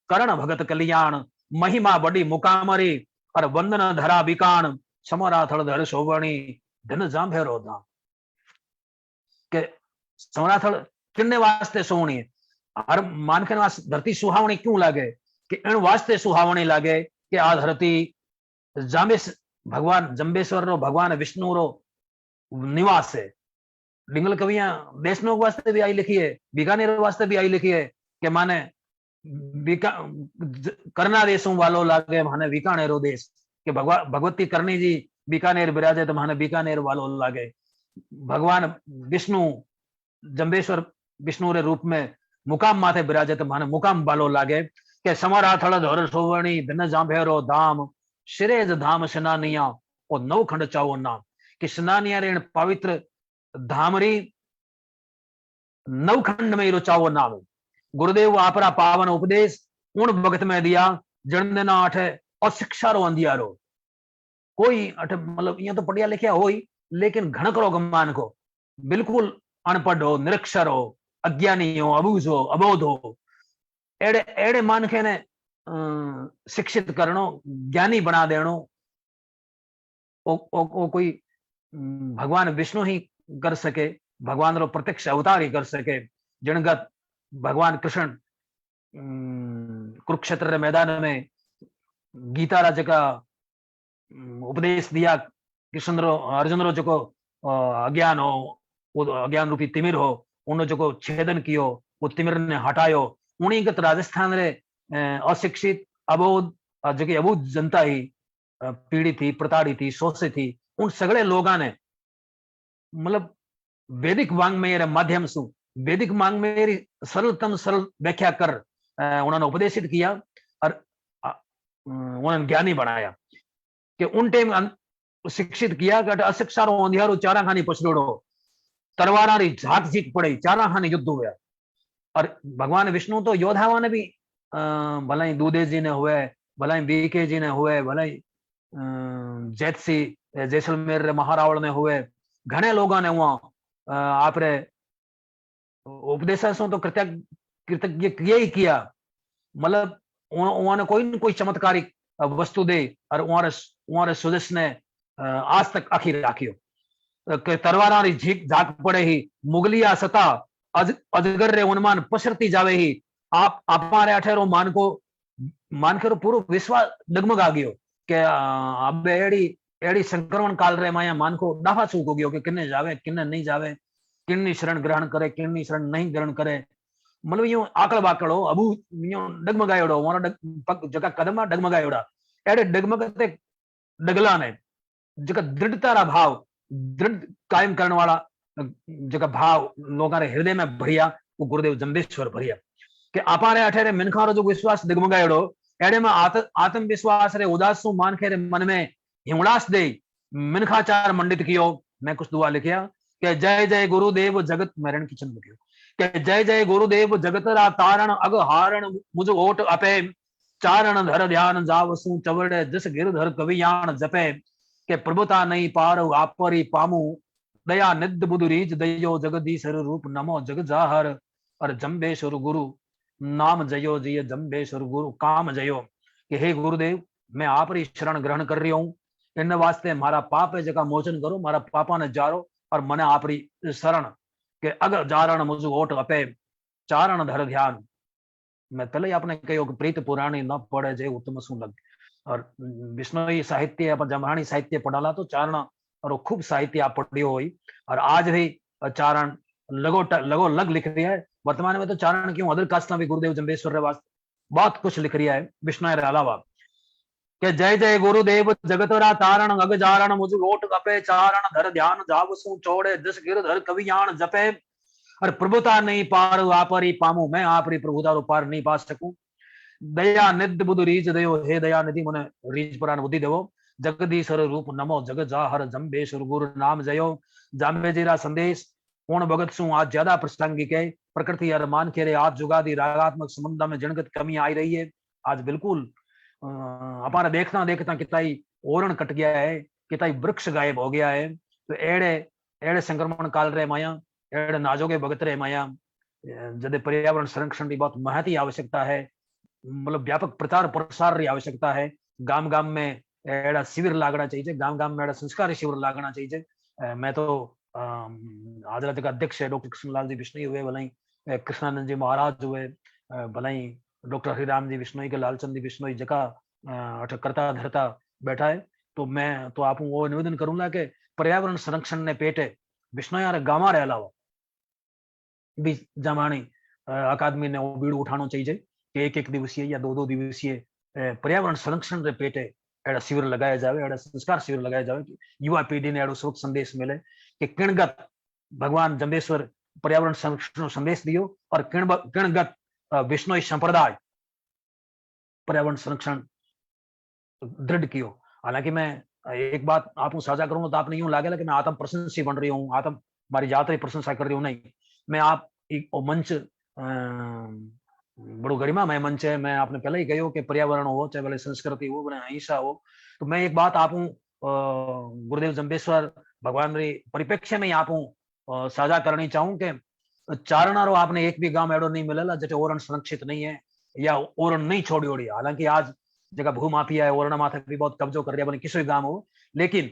करण भगत कल्याण महिमा बड़ी मुकामरी और वंदन धरा विकाण समराथल धर शोभणी धन जांभेरो धाम। के समराथल किन्ने वास्ते सोहणी है, हर मानके वास्ते धरती सुहावणी क्यों लागे कि इन वास्ते सुहावणी लागे कि आ धरती भगवान जम्बेश्वर रो भगवान विष्णु रो निवास है। डिंगल कवियां देशनोक वास्ते भी आई लिखी है, बीकानेर वास्ते भी आई लिखी है कि माने करना देशों वालों लागे माने बीकानेरो देश कि भगवती करनी जी बीकानेर विराजे तो माने बीकानेर वालों लागे। भगवान विष्णु जम्बेश्वर विष्णु रे रूप में मुकाम माथे विराजे तो माने मुकाम वालों लागे। के समराथल धर सोवणी धन जांभेरो धाम सिरेज धाम सेनानिया और नवखंड चावो नाम। कि सेनानिया रे पवित्र धामरी नवखंड में चावो नाम। गुरुदेव आपरा पावन उपदेश उन भगत में दिया जन देना अठे और शिक्षा रो अंधियारो। कोई अठे मतलब ये तो पढ़िया लिखिया हो लेकिन घणकरो गमान को बिल्कुल अनपढ़ हो, निरक्षर हो, अज्ञानी हो, अबूझ हो, अबोध हो, एड़े एड़े मानखे ने शिक्षित करनो ज्ञानी बना देनो ओ कोई भगवान विष्णु ही कर सके, भगवान रो प्रत्यक्ष अवतार ही कर सके। जिनगत भगवान कृष्ण कुरुक्षेत्र रे मैदान में गीता रा जका उपदेश दिया कृष्ण रो अर्जुन रो जको अज्ञान हो वो अज्ञान रूपी तिमिर हो उन्होंने जो छेदन कियो वो तिमिर ने हटायो। उन्हीं राजस्थान रे अशिक्षित अबोध जो कि अबोध जनता ही पीड़ित थी, प्रताड़ित थी, शोषित थी, उन सगळे लोगों ने मतलब वैदिक वांग्मय रे माध्यम से वैदिक वांग्मय री सरलतम सरल व्याख्या कर उन्होंने उपदेशित किया और उन्होंने ज्ञानी बनाया कि उन टाइम शिक्षित किया कि अशिक्षा रो अंधियारो चारा खानी पछड़ोड़ो तलवारारी झाक झीक पड़े चारा खानी युद्ध हुआ। और भगवान विष्णु तो योद्धाओं ने भी भला ही दूधे जी ने हुए, भला ही बीके जी ने हुए, भला ही जैतसी जैसलमेर रे महारावण ने हुए, घने लोगों ने वहां आपरे उपदेशों तो कृतज्ञ किया ही किया। मतलब उन्होंने कोई न कोई चमत्कारिक वस्तु दे और उन्होंने सुदेश ने आज तक आखिर राखियो कि तरवारारी झीक झाक पड़े ही मुगलिया सता अजगर रे उन्मान पसरती जावे ही आप हमारे अठेरो मान के पूरो विश्वास डगमगा गयो कि अब एड़ी संक्रमण काल रे माया मान को डाफा चूक हो गयो कि किन्ने जावे किन्ने नहीं जावे, किन्नी शरण ग्रहण करे किन्नी शरण नहीं ग्रहण करे। मतलब यूं आकड़ बाकड़ो अबू यूं डगमगायोड़ो मोरा जगह कदम डगमगायोड़ा एड़े डगमगते डगला ने जगह दृढ़ता रा भाव दृढ़ कायम करने वाला जगह भाव लोगों रे हृदय में भरिया वो गुरुदेव जम्बेश्वर भरिया कि अपारे अठेरे मिनखा रो जो विश्वास डगमगायोड़ो एड़े में आत्म विश्वास रे उदास मान के रे मन में हिमड़ास दे मिनखा चार मंडित कियो। मैं कुछ दुआ लिखिया कि जय जय गुरुदेव जगत मरण की चंद लिखियो कि जय जय गुरुदेव जगत रा तारण अग हारण मुझ ओट अपे चारण धर ध्यान जावसु चवड़े जस गिरधर कवियान जपे के प्रभुता नहीं पार आपरी पामू दया निध बुधु रीज दयो जगदीश्वर रूप नमो जग जाहर और जम्बेश्वर गुरु नाम जयो जिय जम्बेश्वर गुरु काम जयो कि हे गुरुदेव मैं आप री शरण ग्रहण कर रही हूँ इन वास्ते मारा पाप है जगह मोचन करो मारा पापा ने जारो और मने आप री शरण के अग जारण मुझ ओट अपे चारण धर ध्यान। मैं पहले ही आपने कहो कि प्रीत पुराणी न पड़े जे उत्तम सु लग और विष्णुई साहित्य अपन जमरानी साहित्य पढ़ाला तो चारण और खूब साहित्य आप पढ़ी हुई और आज भी चारण लगो लग लिख रही है। वर्तमान में तो चारण क्यों अदर कास्ट भी गुरुदेव जम्बेश्वर वास्ते बहुत कुछ लिख रही है विष्णु के अलावा के जय जय गुरुदेव जगतरा तारण अग जारण मुझ ओट गपे चारण धर ध्यान जावसु चौड़े जस गिरधर कवियान जपे और प्रभुता नहीं पार आपरी पामू मैं आपरी प्रभुता रो पार नहीं पा सकूं दया निध बुधु रीज दयो हे दया निधि मने रीज पुराण बुद्धि देवो जगदीश्वर रूप नमो जग जाहर जम्बेश्वर गुरु नाम जयो। जाम्बे जीरा संदेश पूर्ण भगत सु आज ज्यादा प्रासंगिक है। प्रकृति अरमान के रे आज जुगादी रागात्मक संबंध में जनगत कमी आई रही है। आज बिल्कुल हमारा देखना देखता किताई ओरण कट गया है किताई वृक्ष गायब हो गया है। तो एड़े संक्रमण काल रे माया एड़े नाजोगे भगत रे माया जदे पर्यावरण संरक्षण की बहुत महती आवश्यकता है। मतलब व्यापक प्रचार प्रसार की आवश्यकता है। गांव गांव में एड़ा शिविर लागना चाहिए गांव गांव में एड़ा संस्कार शिविर लागना चाहिए। मैं तो आदरा का अध्यक्ष है डॉक्टर कृष्णलाल जी बिश्नोई हुए भलाई कृष्णानंद जी महाराज हुए भलाई डॉक्टर हरिराम जी बिश्नोई के लालचंद जी बिश्नोई जगह करता धरता बैठा है। तो मैं तो आप वो निवेदन करूंगा कि पर्यावरण संरक्षण ने पेटे बिश्नोई गांव रे अलावा भी जमानी अकादमी ने वो बीड़ उठाना चाहिए कि एक दिवसीय या दो दिवसीय पर्यावरण संरक्षण रे पेटे एड़ा शिविर लगाया जाए एड़ा संस्कार शिविर लगाया जाए कि युवा पीढ़ी ने एड़ो सुख संदेश मिले कि किणगत भगवान जम्बेश्वर पर्यावरण संरक्षण संदेश दियो और किणगत विष्णुई संप्रदाय पर्यावरण संरक्षण दृढ़ कियो। हालांकि मैं एक बात आपको साझा करूंगा तो आपने यूं लागेगा कि मैं आत्म प्रशंसी बन रही हूँ आत्म हमारी यात्रा प्रशंसा कर रही हूँ। नहीं, मैं आप एक मंच बड़ो गरिमा में मंच है। मैं आपने पहले ही कहो कि पर्यावरण हो चाहे भले संस्कृति हो भले अहिंसा हो। तो मैं एक बात आप गुरुदेव जम्बेश्वर भगवान री परिप्रेक्ष्य में आप साझा करनी चाहूँ कि चारणारो आपने एक भी गांव एडो नहीं मिलेला जटे ओरण संरक्षित नहीं है या ओरण नहीं छोड़ी ओड़ी। हालांकि आज जगह भू माफिया है ओरण माथे भी बहुत कब्जो कर रहा है किसी गांव हो लेकिन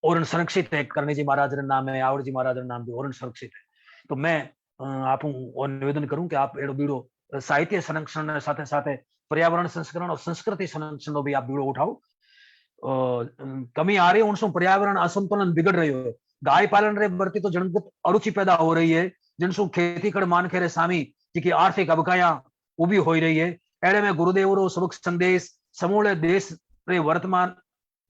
ओरण संरक्षित है। करणी जी महाराज नाम है आवड़ जी महाराज नाम भी ओरण संरक्षित है। तो मैं आप निवेदन करूं कि आप एडो बीड़ो साहित्य संरक्षण साथे साथे पर्यावरण संस्करण और संस्कृति संरक्षण भी आप बीड़ो उठाओ। कमी आ रही है उनसे पर्यावरण असंतुलन बिगड़ रही है। गाय पालन रे बढ़ती तो जनगत अरुचि पैदा हो रही है जिनसु खेती कड़ मान खेरे सामी जी आर्थिक अबकाया उभी हो रही है। एड़े में गुरुदेव रो सबक संदेश समूले देश रे वर्तमान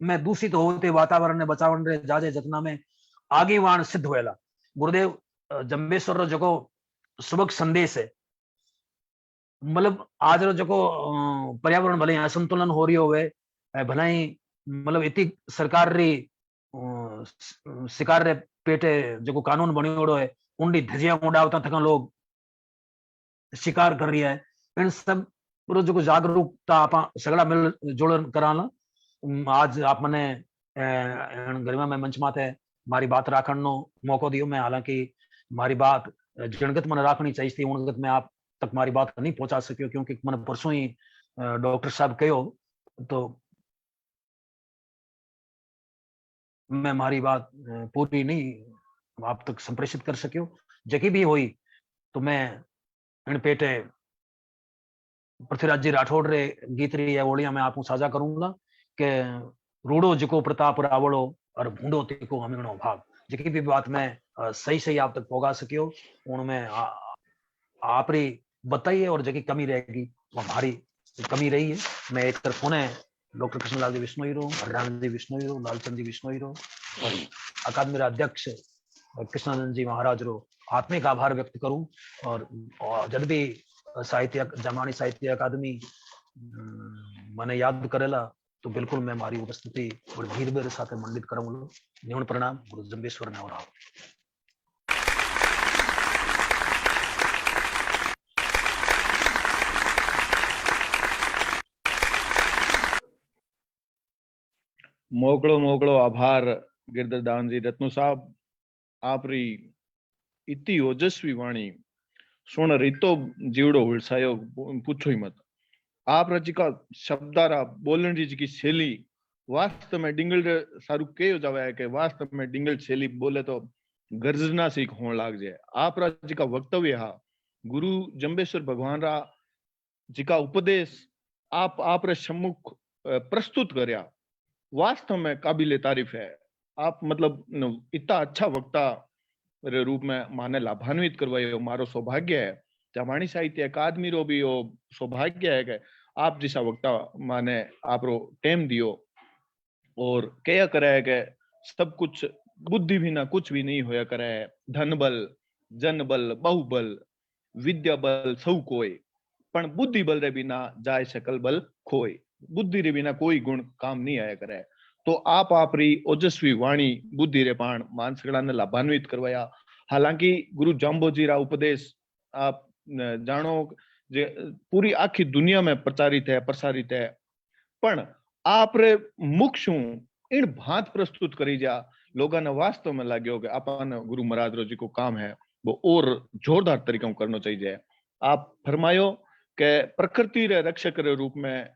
में दूषित होते वातावरण ने बचावन रे जाजे जतना में आगेवान सिद्ध हुएला। गुरुदेव जम्बेश्वर रो जको सबक संदेश है मतलब आज रो जको पर्यावरण भले असंतुलन हो रही होवे, भले ही मतलब इतनी सरकार री शिकार रे पेटे जो कानून बनियोड़ो है उनकी धजिया उड़ावता थका लोग शिकार कर रही है। इन सब रो जो जागरूकता आप सगड़ा मिल जुल कराना। आज आप मने गरिमा में मंच माथे मारी बात राखण नो मौको दियो। मैं हालांकि मारी बात जनगत मन राखनी चाहिए थी, उनगत में आप तक मारी बात नहीं पहुंचा सकियो क्योंकि मैंने परसों ही डॉक्टर साहब कहो तो मैं मारी बात पूरी नहीं आप तक संप्रेषित कर सकियो। जकी भी हुई तो मैं इन पेटे पृथ्वीराज जी राठौड़ रे गीत री या ओलिया में आपको साझा करूंगा कि रूड़ो जिको प्रताप रावड़ो और भूंडो तिको अमीणो भाग। जकी भी बात मैं सही सही आप तक पहुंचा सकियो उनमें आप री बताइए और जकी कमी रहेगी वो हमारी कमी रही है। मैं एक तरफ होने डॉक्टर कृष्णलाल जी विश्नोई रो, हरिराम जी विश्नोई रो, लालचंद जी विश्नोई रो और अकादमी अध्यक्ष कृष्णानंद जी महाराज रो आत्मिक आभार व्यक्त करूं। और जब भी साहित्य जमानी साहित्य अकादमी मैंने याद करेला तो बिल्कुल मैं मारी उपस्थिति और धीरे धीरे साथ मंडित करूंगा। न्यून प्रणाम गुरु जम्बेश्वर ने और मोकड़ो मोकड़ो आभार गिरधरदान जी रत्नु साहब। आप री इतनी ओजस्वी वाणी सुन रीतो जीवड़ो उलसायो पूछो ही मत। आप रची का शब्दारा बोलने जी की शैली वास्तव में डिंगल सारू के जावे है कि वास्तव में डिंगल शैली बोले तो गर्जना सीख होने लाग जाए। आप जी का वक्तव्य हा गुरु जम्बेश्वर भगवान रा जी का उपदेश आप रे सम्मुख प्रस्तुत करया वास्तव में काबिले तारीफ है। आप मतलब इतना अच्छा वक्ता रे रूप में माने लाभान्वित करवायो मारो सौभाग्य है। जमानी साहित्य अकादमी रो भी वो सौभाग्य है कि आप जैसा वक्ता माने आप रो टेम दियो और क्या करे है कि सब कुछ बुद्धि भी ना कुछ भी नहीं होया करे है। धन बल जन बल बहुबल विद्या बल सब कोई पण बुद्धि बल रे बिना जाय सकल बल खोए। बुद्धि रे बिना कोई गुण काम नहीं आया करे। तो आप री ओजस्वी वाणी बुद्धि रे पाण मानसगड़ा ने लाभान्वित करवाया। हालांकि गुरु जाम्बोजी रा उपदेश आप जानो जे पूरी आखी दुनिया में प्रचारित है प्रसारित है पण आप रे मुख शू इन भांत प्रस्तुत करी जा लोगों ने वास्तव में लाग्यो कि अपन गुरु महाराज रो जी को काम है वो और जोरदार तरीके करना चाहिए। आप फरमायो के प्रकृति रे रक्षक रे रूप में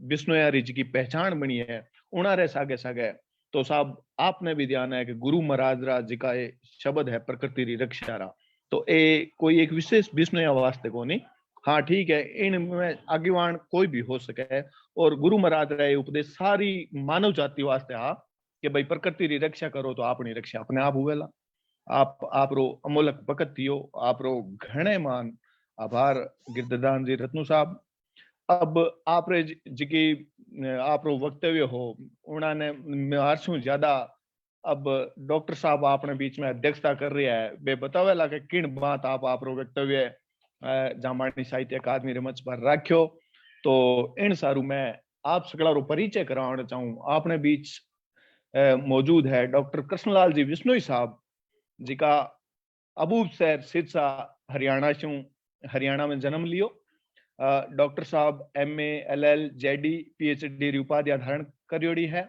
विष्णुयारी जी की पहचान बनी है उनारे सागे सागे। तो साहब आपने भी ध्यान है कि गुरु महाराज रा जी का ये शब्द है प्रकृति री रक्षा रा तो ए कोई एक विशेष विष्णुया वास्ते को नहीं। हाँ ठीक है इनमें आगेवान कोई भी हो सके और गुरु महाराज रा उपदेश सारी मानव जाति वास्ते हा कि भाई प्रकृति री रक्षा करो तो अपनी रक्षा अपने आप हुएला। आप रो अमोलक वक्त थियो आप रो घणे मान आभार गिरधरदान जी रत्नु साहब। अब आप रे जी आप रो वक्तव्य हो उन्होंने मारसू ज्यादा अब डॉक्टर साहब आपने बीच में अध्यक्षता कर रही है बे बतावेला कि किन बात आप रो वक्तव्य जामानी साहित्य अकादमी रे मंच पर राख्यो। तो इन सारू मैं आप सगला रो परिचय कराना चाहूँ। आपने बीच मौजूद है डॉक्टर कृष्णलाल जी विश्नोई साहब जी का अबूब शहर सिरसा हरियाणा में जन्म लियो। डॉक्टर साहब MA LL JD PhD उपाधि धारण करियोड़ी है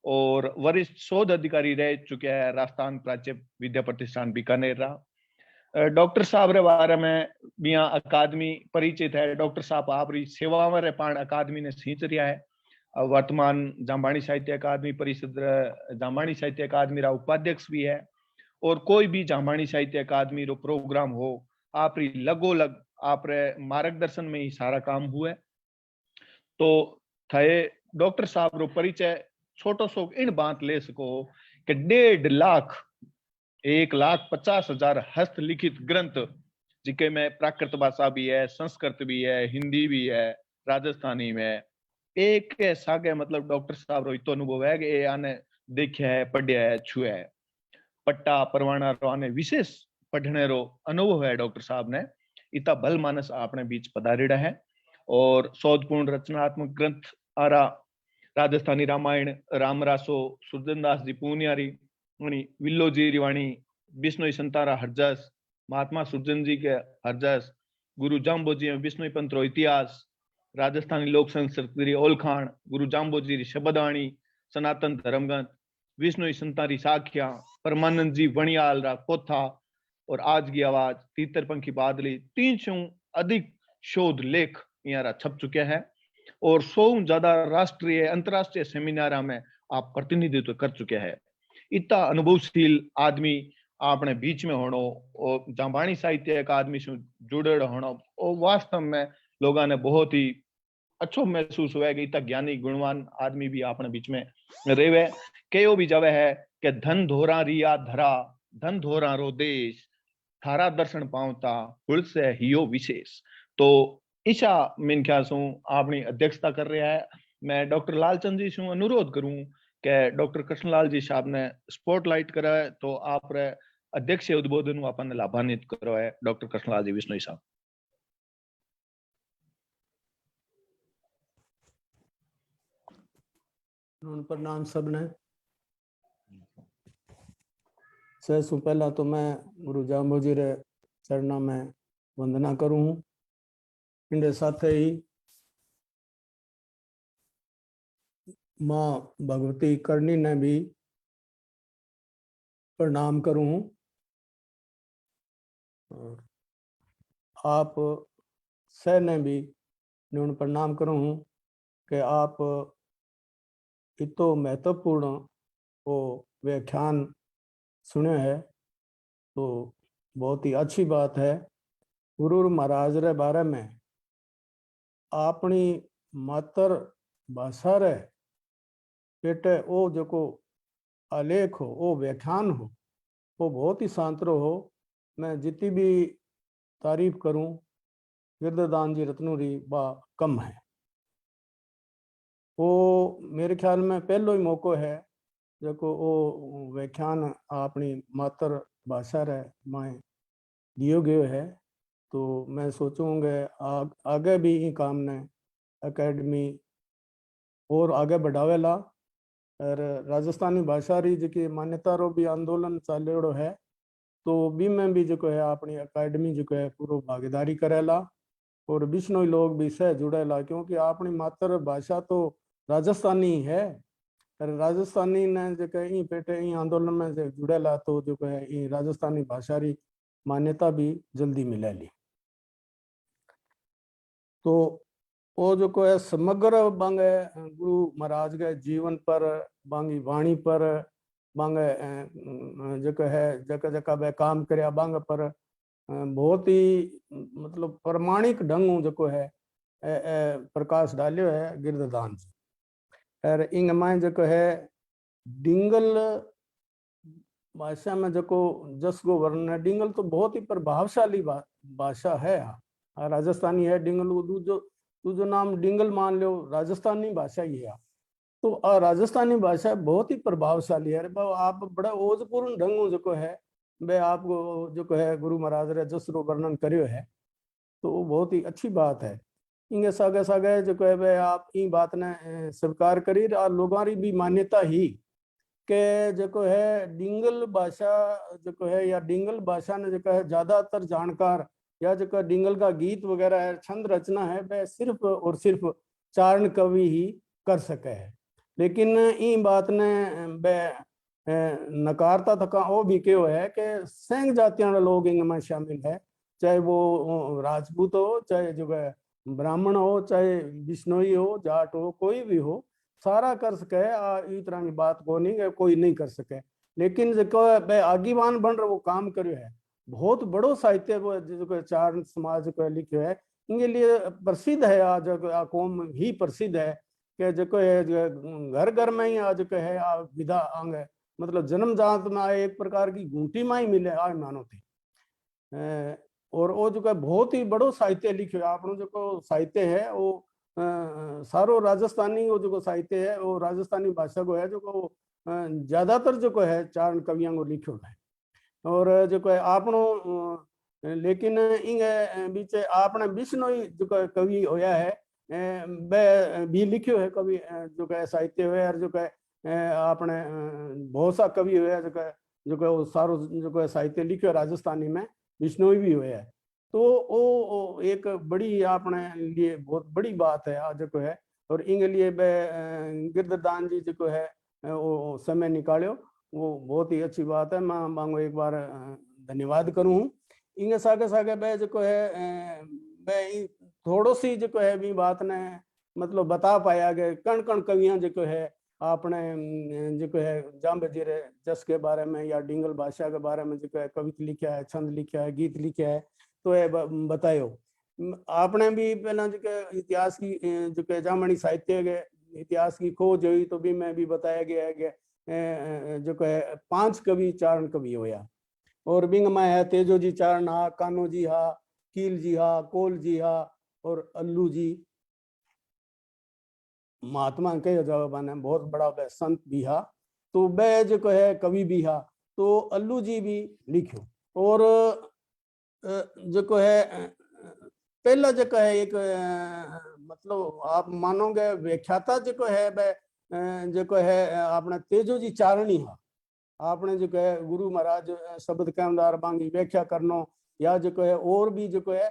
और वरिष्ठ शोध अधिकारी रह चुके हैं राजस्थान प्राच्य विद्या प्रतिष्ठान बीकानेर रहा। डॉक्टर साहब रे बारे में बिया अकादमी परिचित है। डॉक्टर साहब आप सेवा में पाण अकादमी ने सींच रिया है। वर्तमान जाम्बानी साहित्य अकादमी परिषद जाम्बानी साहित्य अकादमी रा उपाध्यक्ष भी है और कोई भी जाम्बानी साहित्य अकादमी रो प्रोग्राम हो आप लगोलग आप मार्गदर्शन में ही सारा काम हुए। तो थे डॉक्टर साहब रो परिचय छोटो सो इन बात ले सको कि 1.5 लाख 1,50,000 हस्तलिखित ग्रंथ जिके में प्राकृत भाषा भी है संस्कृत भी है हिंदी भी है राजस्थानी में एक सागे मतलब डॉक्टर साहब रो इतो अनुभव है कि आने देखा है पढ़िया है छुआ है पट्टा परवाना रो आने विशेष पढ़ने रो अनुभव है डॉक्टर साहब ने। इतना भल मानस अपने बीच पधारेड़ा है और शोधपूर्ण रचनात्मक ग्रंथ आरा राजस्थानी रामायण, रामरासो, सुरजनदास जी पूनियारी, विल्लो जी रिवाणी, बिश्नोई संतारा हरजस, महात्मा सुरजन जी के हरजस, गुरु जाम्बोजी बिश्नोई पंत्रो इतिहास, राजस्थानी लोक संस्कृति ओलखाण, गुरु जाम्बोजी री शब्दाणी, सनातन धर्मग्रंथ, विष्णु संतारी साखिया, परमानंद जी वणियाल रा पोथा और आज की आवाज, तीतर पंखी बादली, 300 अधिक शोध लेख यहाँ छप चुके हैं और 100 ज्यादा राष्ट्रीय अंतरराष्ट्रीय सेमिनार में आप प्रतिनिधित्व कर चुके हैं। इतना अनुभवशील आदमी आपने बीच में होना और जांबाणी साहित्य अकादमी से जुड़े होना और वास्तव में लोगों ने बहुत ही अच्छो महसूस हुआ कि इतना ज्ञानी गुणवान आदमी भी आपने बीच में रेवे। कहो भी जावे है कि धन धोरा रिया धरा, धन धोरा रो देश, थारा दर्शन पावता हुल से हियो विशेष। तो ईशा मेन ख्याल से अपनी अध्यक्षता कर रहा है। मैं डॉक्टर लालचंद जी से अनुरोध करूं कि डॉक्टर कृष्णलाल जी साहब ने स्पॉटलाइट करा है तो आप अध्यक्ष उद्बोधन अपन लाभान्वित करो है। डॉक्टर कृष्णलाल जी विश्नोई साहब। प्रणाम सबने। सबसे पहला तो मैं गुरु जाम्बोजी रे चरणा में वंदना करूं। इनके साथ ही माँ भगवती करनी ने भी प्रणाम करूं और आप सह ने भी प्रणाम करूं कि आप इतो महत्वपूर्ण वो व्याख्यान सुने है तो बहुत ही अच्छी बात है। गुरु महाराज रे बारे में अपनी मातर भाषा रे पेटे वो जो आलेख हो, वो व्याख्यान हो, वो बहुत ही शांतरो हो। मैं जितनी भी तारीफ करूं गिरदान जी रत्नूरी बा कम है। वो मेरे ख्याल में पहलो ही मौको है जो वो व्याख्यान अपनी मातर भाषा रे माए दियो गयो है। तो मैं सोचूंगा आगे भी ये काम ने अकेडमी और आगे बढ़ावेला और राजस्थानी भाषा री जी मान्यता रो भी आंदोलन चालेड़ो है तो भी में भी जो है अपनी अकेडमी जो है पूरा भागीदारी करेला और बिश्नोई लोग भी सह जुड़ेला क्योंकि अपनी मातर भाषा तो राजस्थानी है और राजस्थानी ने जो है पेटे आंदोलन में जो जुड़ेला तो जो है राजस्थानी भाषा री मान्यता भी जल्दी मिलेली। तो वो जो है समग्र बांगे गुरु महाराज के जीवन पर, बांगी वाणी पर, बांगे जो है जगह जगह वे काम करया बांगे पर बहुत ही मतलब प्रमाणिक ढंग जो है प्रकाश डालियो है गिरदान जी। और इंग में जो है डिंगल भाषा में जो जस गो वर्ण है, डिंगल तो बहुत ही प्रभावशाली भाषा है। राजस्थानी है डिंगल, तू जो नाम डिंगल मान लो राजस्थानी भाषा ही है। तो राजस्थानी भाषा बहुत ही प्रभावशाली है। आप बड़ा ओजपूर्ण ढंग जो है वे आपको जो है गुरु महाराज रे जसरो वर्णन करियो है तो वो बहुत ही अच्छी बात है। इंगे सागे सागे जो है वे आप ई बात ने स्वीकार करी और लोगों री भी मान्यता ही के जो है डिंगल भाषा जो है या डिंगल भाषा ने जो है ज्यादातर जानकार या जो डिंगल का गीत वगैरह है, छंद रचना है, वह सिर्फ और सिर्फ चारण कवि ही कर सके है। लेकिन ई बात ने वह नकारता थका वो भी क्यों है कि सैंग जातियां लोग इनमें शामिल है, चाहे वो राजपूत हो, चाहे जो है ब्राह्मण हो, चाहे बिश्नोई हो, जाट हो, कोई भी हो, सारा कर सके। इस तरह की बात को नहीं कोई नहीं कर सके। लेकिन जो आगीवान बन रहे वो काम करो है, बहुत बड़ो साहित्य जो चारण समाज को लिखे है, इनके लिए प्रसिद्ध है। आज कौम ही प्रसिद्ध है कि जो घर घर में ही आज है विधा अंग है, मतलब जन्म जात में आए एक प्रकार की घूंटी में ही मिले आए मानो थी। और वो जो बहुत ही बड़ो साहित्य लिखे है। आपनो जो साहित्य है वो सारो राजस्थानी वो जो साहित्य है वो राजस्थानी भाषा को है जो ज्यादातर जो है चारण कवियों को लिखो है। और जो है आपनो लेकिन इंगे बीच आपने बिश्नोई जो कवि होया है बे भी लिखियो है कवि जो कहे साहित्य हुए और जो कहे आपने बहुत सा कवि हुए जो कहे वो सारो जो कहे साहित्य लिखियो राजस्थानी में बिश्नोई भी हुए है। तो वो एक बड़ी आपने लिए बहुत बड़ी बात है आज जो है। और इंगे लिए बे गिरधरदान जी जो है वो समय निकालियो, वो बहुत ही अच्छी बात है। मैं मांगो एक बार धन्यवाद करूँ। इंगे सागे सागे बे जो है बे थोड़ो सी जो है भी बात ने मतलब बता पाया कि कण कण कवियां जो है आपने जो है जाम्बे जीरे जस के बारे में या डिंगल भाषा के बारे में जो है कविता लिखा है, छंद लिखा है, गीत लिखा है, तो ये बतायो। आपने भी पहला जो इतिहास की जो जामणी साहित्य के इतिहास की खोज हुई तो भी मैं भी बताया गया है कि जो है 5 कवि चारण कवि होया। और बिंग में है तेजो जी चारण हा, कान्हो जी हा, कील जी हा, कोल जी हा और अल्लू जी। महात्मा के जवाब बहुत बड़ा बे संत भी हा, तो बे जो है कवि भी हा। तो अल्लू जी भी लिखो। और जो है पहला जो है एक मतलब आप मानोगे व्याख्याता जो है बे जो है आपने तेजो जी चारणी हा। आपने जो है गुरु महाराज शब्द के अंदर बांगी व्याख्या करनो या जो है और भी जो है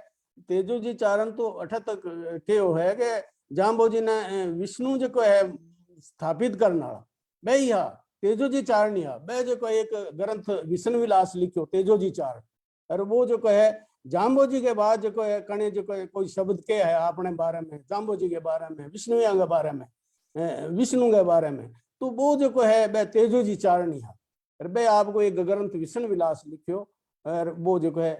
तेजो जी चारण तो अठ तक के है कि जाम्बो जी ने विष्णु जो है स्थापित करना बे ही हा तेजो जी चारणी हा। बे जो एक ग्रंथ विष्णु विलास लिखो तेजो जी चारण। और वो जो है जाम्बो जी के बाद जो है कणे जो है कोई शब्द के है अपने बारे में, जाम्बो जी के बारे में, विष्णु के बारे में, विष्णु के बारे में, तो वो जो है बे तेजो जी चारणी हा। बे आपको एक ग्रंथ विष्णु विलास लिखियो और वो जो है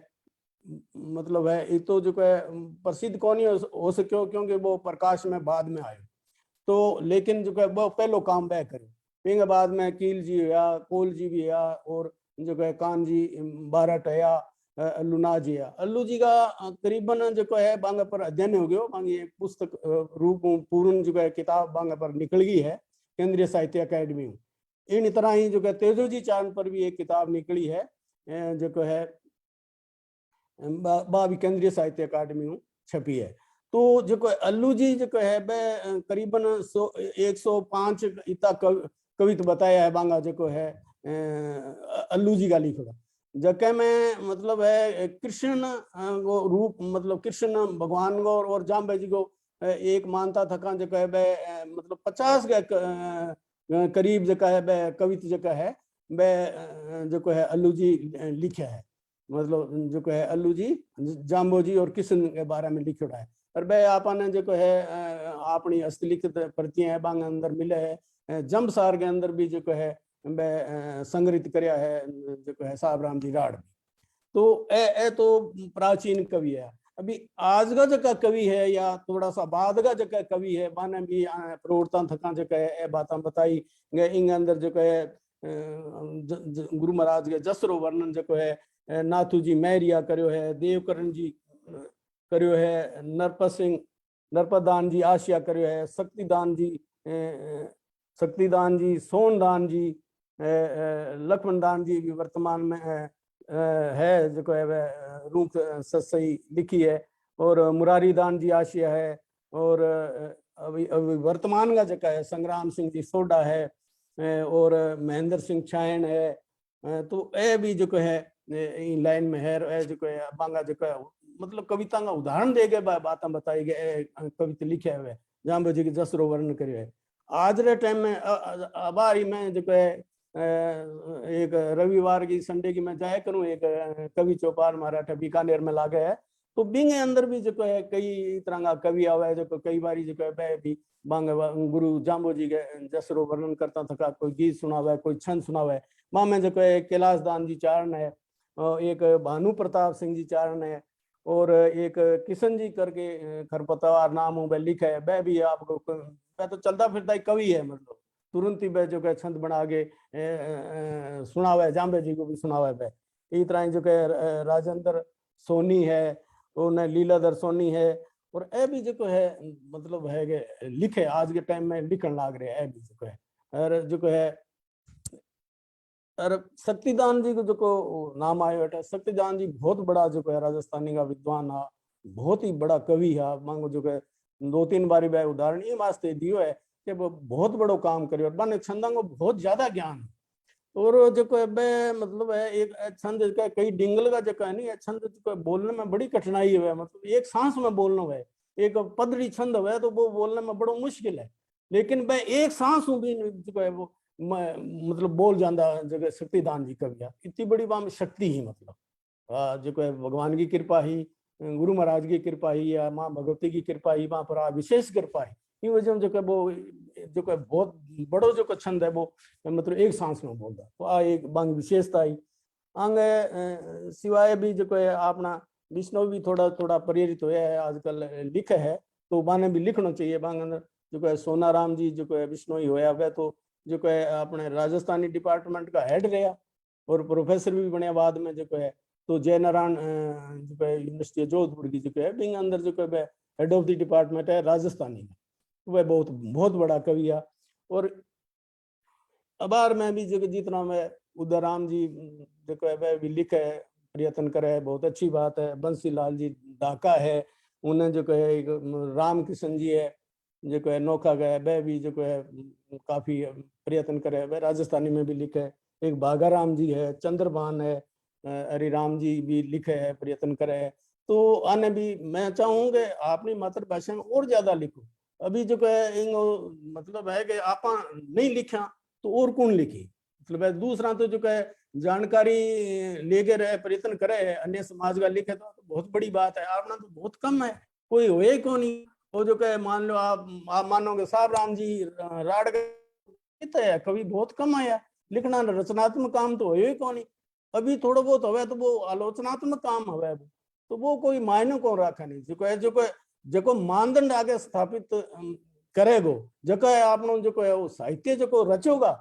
मतलब है ये तो जो है प्रसिद्ध कौन ही हो सको क्योंकि वो प्रकाश में बाद में आयो। तो लेकिन जो है वो पहलो काम वह करे फिर बाद में कील जी हुआ, कोल जी भी हुआ और जो है कान जी बारट है, अल्लू ना जी है। अल्लू जी का करीबन जो है बांगे पर अध्ययन हो गयो, बांगी एक पुस्तक रूप पूर्ण जो है किताब बांगे पर निकल गई है केंद्रीय साहित्य अकादमी में। इन तरह ही जो है तेजो जी चारण पर भी एक किताब निकली है जो है भी केंद्रीय साहित्य अकादमी में छपी है। तो जो अल्लू जी जो है करीबन 105 इतना कविता बताया है बांगा जो है अल्लू जी का लिखा जके में मतलब है कृष्ण वो रूप मतलब कृष्ण भगवान को और जाम्बे जी को एक मानता थका जो है मतलब 50 के करीब जो है कविता जो है जो है अल्लू जी लिखा है। मतलब जो है अल्लू जी जाम्बो जी और किशन के बारे में लिखा है। और बे आपने जो है अपनी हस्तलिखित प्रतियां है बांग अंदर मिले है जम्बसार के अंदर भी जो है बे संग्रहित करया है जो है साहब राम जी राड़। तो ए तो प्राचीन कवि है। अभी आज का जो कवि है या थोड़ा सा बाद का जो कवि है माने भी प्रवृत्ता थका जो है बात बताई इंग अंदर जो है गुरु महाराज के जसरो वर्णन जो है नाथू जी मैरिया करो है, देवकरण जी करो है, नरपदान जी आशिया करो है, शक्तिदान जी सोनदान जी लक्ष्मण दान जी भी वर्तमान में है जो है वह रूप सही लिखी है। और मुरारी दान जी आशिया है। और अभी वर्तमान का जो है संग्राम सिंह जी सोडा है और महेंद्र सिंह छायन है। तो ये भी जो है इन लाइन में है जो है बांगा जो है मतलब कविता का उदाहरण दे गए बातें बताई गए कविता लिखे हुए जाम्बो जी के जसरो वर्णन करे है। आज के टाइम में अबारी में जो है एक रविवार की संडे की मैं जाया करूं एक कवि चौपाल मराठा बीकानेर में लागे है। तो बिंगे अंदर भी जो है कई तरह का कवि आवे है जो कई बारी जो है भी बांग गुरु जाम्बो जी के जसरो वर्णन करता थका कोई गीत सुनावे कोई छंद सुनावे। वहां में जो है कैलाश दान जी चारण है, एक भानु प्रताप सिंह जी चारण है और एक किशन जी करके खरपतवार नाम हो लिखा है। वह भी आपको वह तो चलता फिरता कवि है मतलब तुरंत ही वह जो है छंद बना के सुनावे जाम्बे जी को भी सुनावे वह। इस तरह जो है राजेंद्र सोनी है उन्हें लीलाधर सोनी है और ए भी जो है मतलब है कि लिखे आज के टाइम में लिखन लाग रहे है भी जो है। और जो है और शक्तिदान जी को जो नाम आयो है, शक्तिदान जी बहुत बड़ा जो है राजस्थानी का विद्वान है, बहुत ही बड़ा कवि है। मांगो जो है 2-3 बारी वह उदाहरण ये वास्ते दियो है कि वो बहुत बड़ो काम करियो, बने छंदा को बहुत ज्यादा ज्ञान है। और जो है बे मतलब है एक छंद का कई डिंगल का जो है नहीं छंद जो बोलने में बड़ी कठिनाई है, मतलब एक सांस में बोलना है, एक पदरी छंद है तो वो बोलने में बड़ो मुश्किल है, लेकिन वह एक सांस भी जो है वो मतलब बोल जाता जगह शक्तिदान जी कविया इतनी बड़ी वहां शक्ति ही मतलब जो है भगवान की कृपा ही, गुरु महाराज की कृपा ही या माँ भगवती की कृपा ही वहां पर विशेष कृपा है। इन वजह जो है वो जो है बहुत बड़ो जो छंद है वो मतलब एक सांस में बोलता तो आ एक बांग विशेषता ही आगे सिवाय भी जो है अपना विष्णु भी थोड़ा थोड़ा प्रेरित हुआ है आजकल लिखे है तो बाने भी लिखना चाहिए। बांग अंदर जो है सोनाराम जी जो है विष्णु ही होया वह तो जो है अपने राजस्थानी डिपार्टमेंट का हेड रहा और प्रोफेसर भी बनया बाद में जो है। तो जय नारायण जो है यूनिवर्सिटी जोधपुर की जो है बिंग अंदर जो है हेड ऑफ द डिपार्टमेंट है राजस्थानी में, वह बहुत बहुत बड़ा कवि है। और अबार में भी जो जितना मैं उदयराम जी जो है वह भी लिखे प्रयत्न करे बहुत अच्छी बात है। बंसी लाल जी ढाका है, उन्हें जो है राम किशन जी है जो है नौखा गया वह भी जो है काफी प्रयत्न करे, वह राजस्थानी में भी लिखे। एक बागाराम जी है, चंद्रभान है, हरिराम जी भी लिखे है प्रयत्न करे है। तो आने भी मैं चाहूंगा अपनी मातृभाषा में और ज्यादा लिखो। अभी जो है मतलब है कि आप नहीं लिखा तो और कौन लिखी, मतलब दूसरा तो जो है जानकारी लेके रहे प्रयत्न करे है अन्य समाज का लिखे तो बहुत बड़ी बात है। आपना तो बहुत कम है, कोई होए को नहीं। वो जो कहे मान लो आप मानोगे साहब राम जी राड़ है कभी बहुत कम आया, लिखना रचनात्मक काम तो होए को नहीं। अभी थोड़ा बहुत होवे तो वो आलोचनात्मक काम होवे तो वो कोई मायने को रखा नहीं। जो मानदंड आगे स्थापित करेगो जो है आपनो जो है वो साहित्य जो रचोगा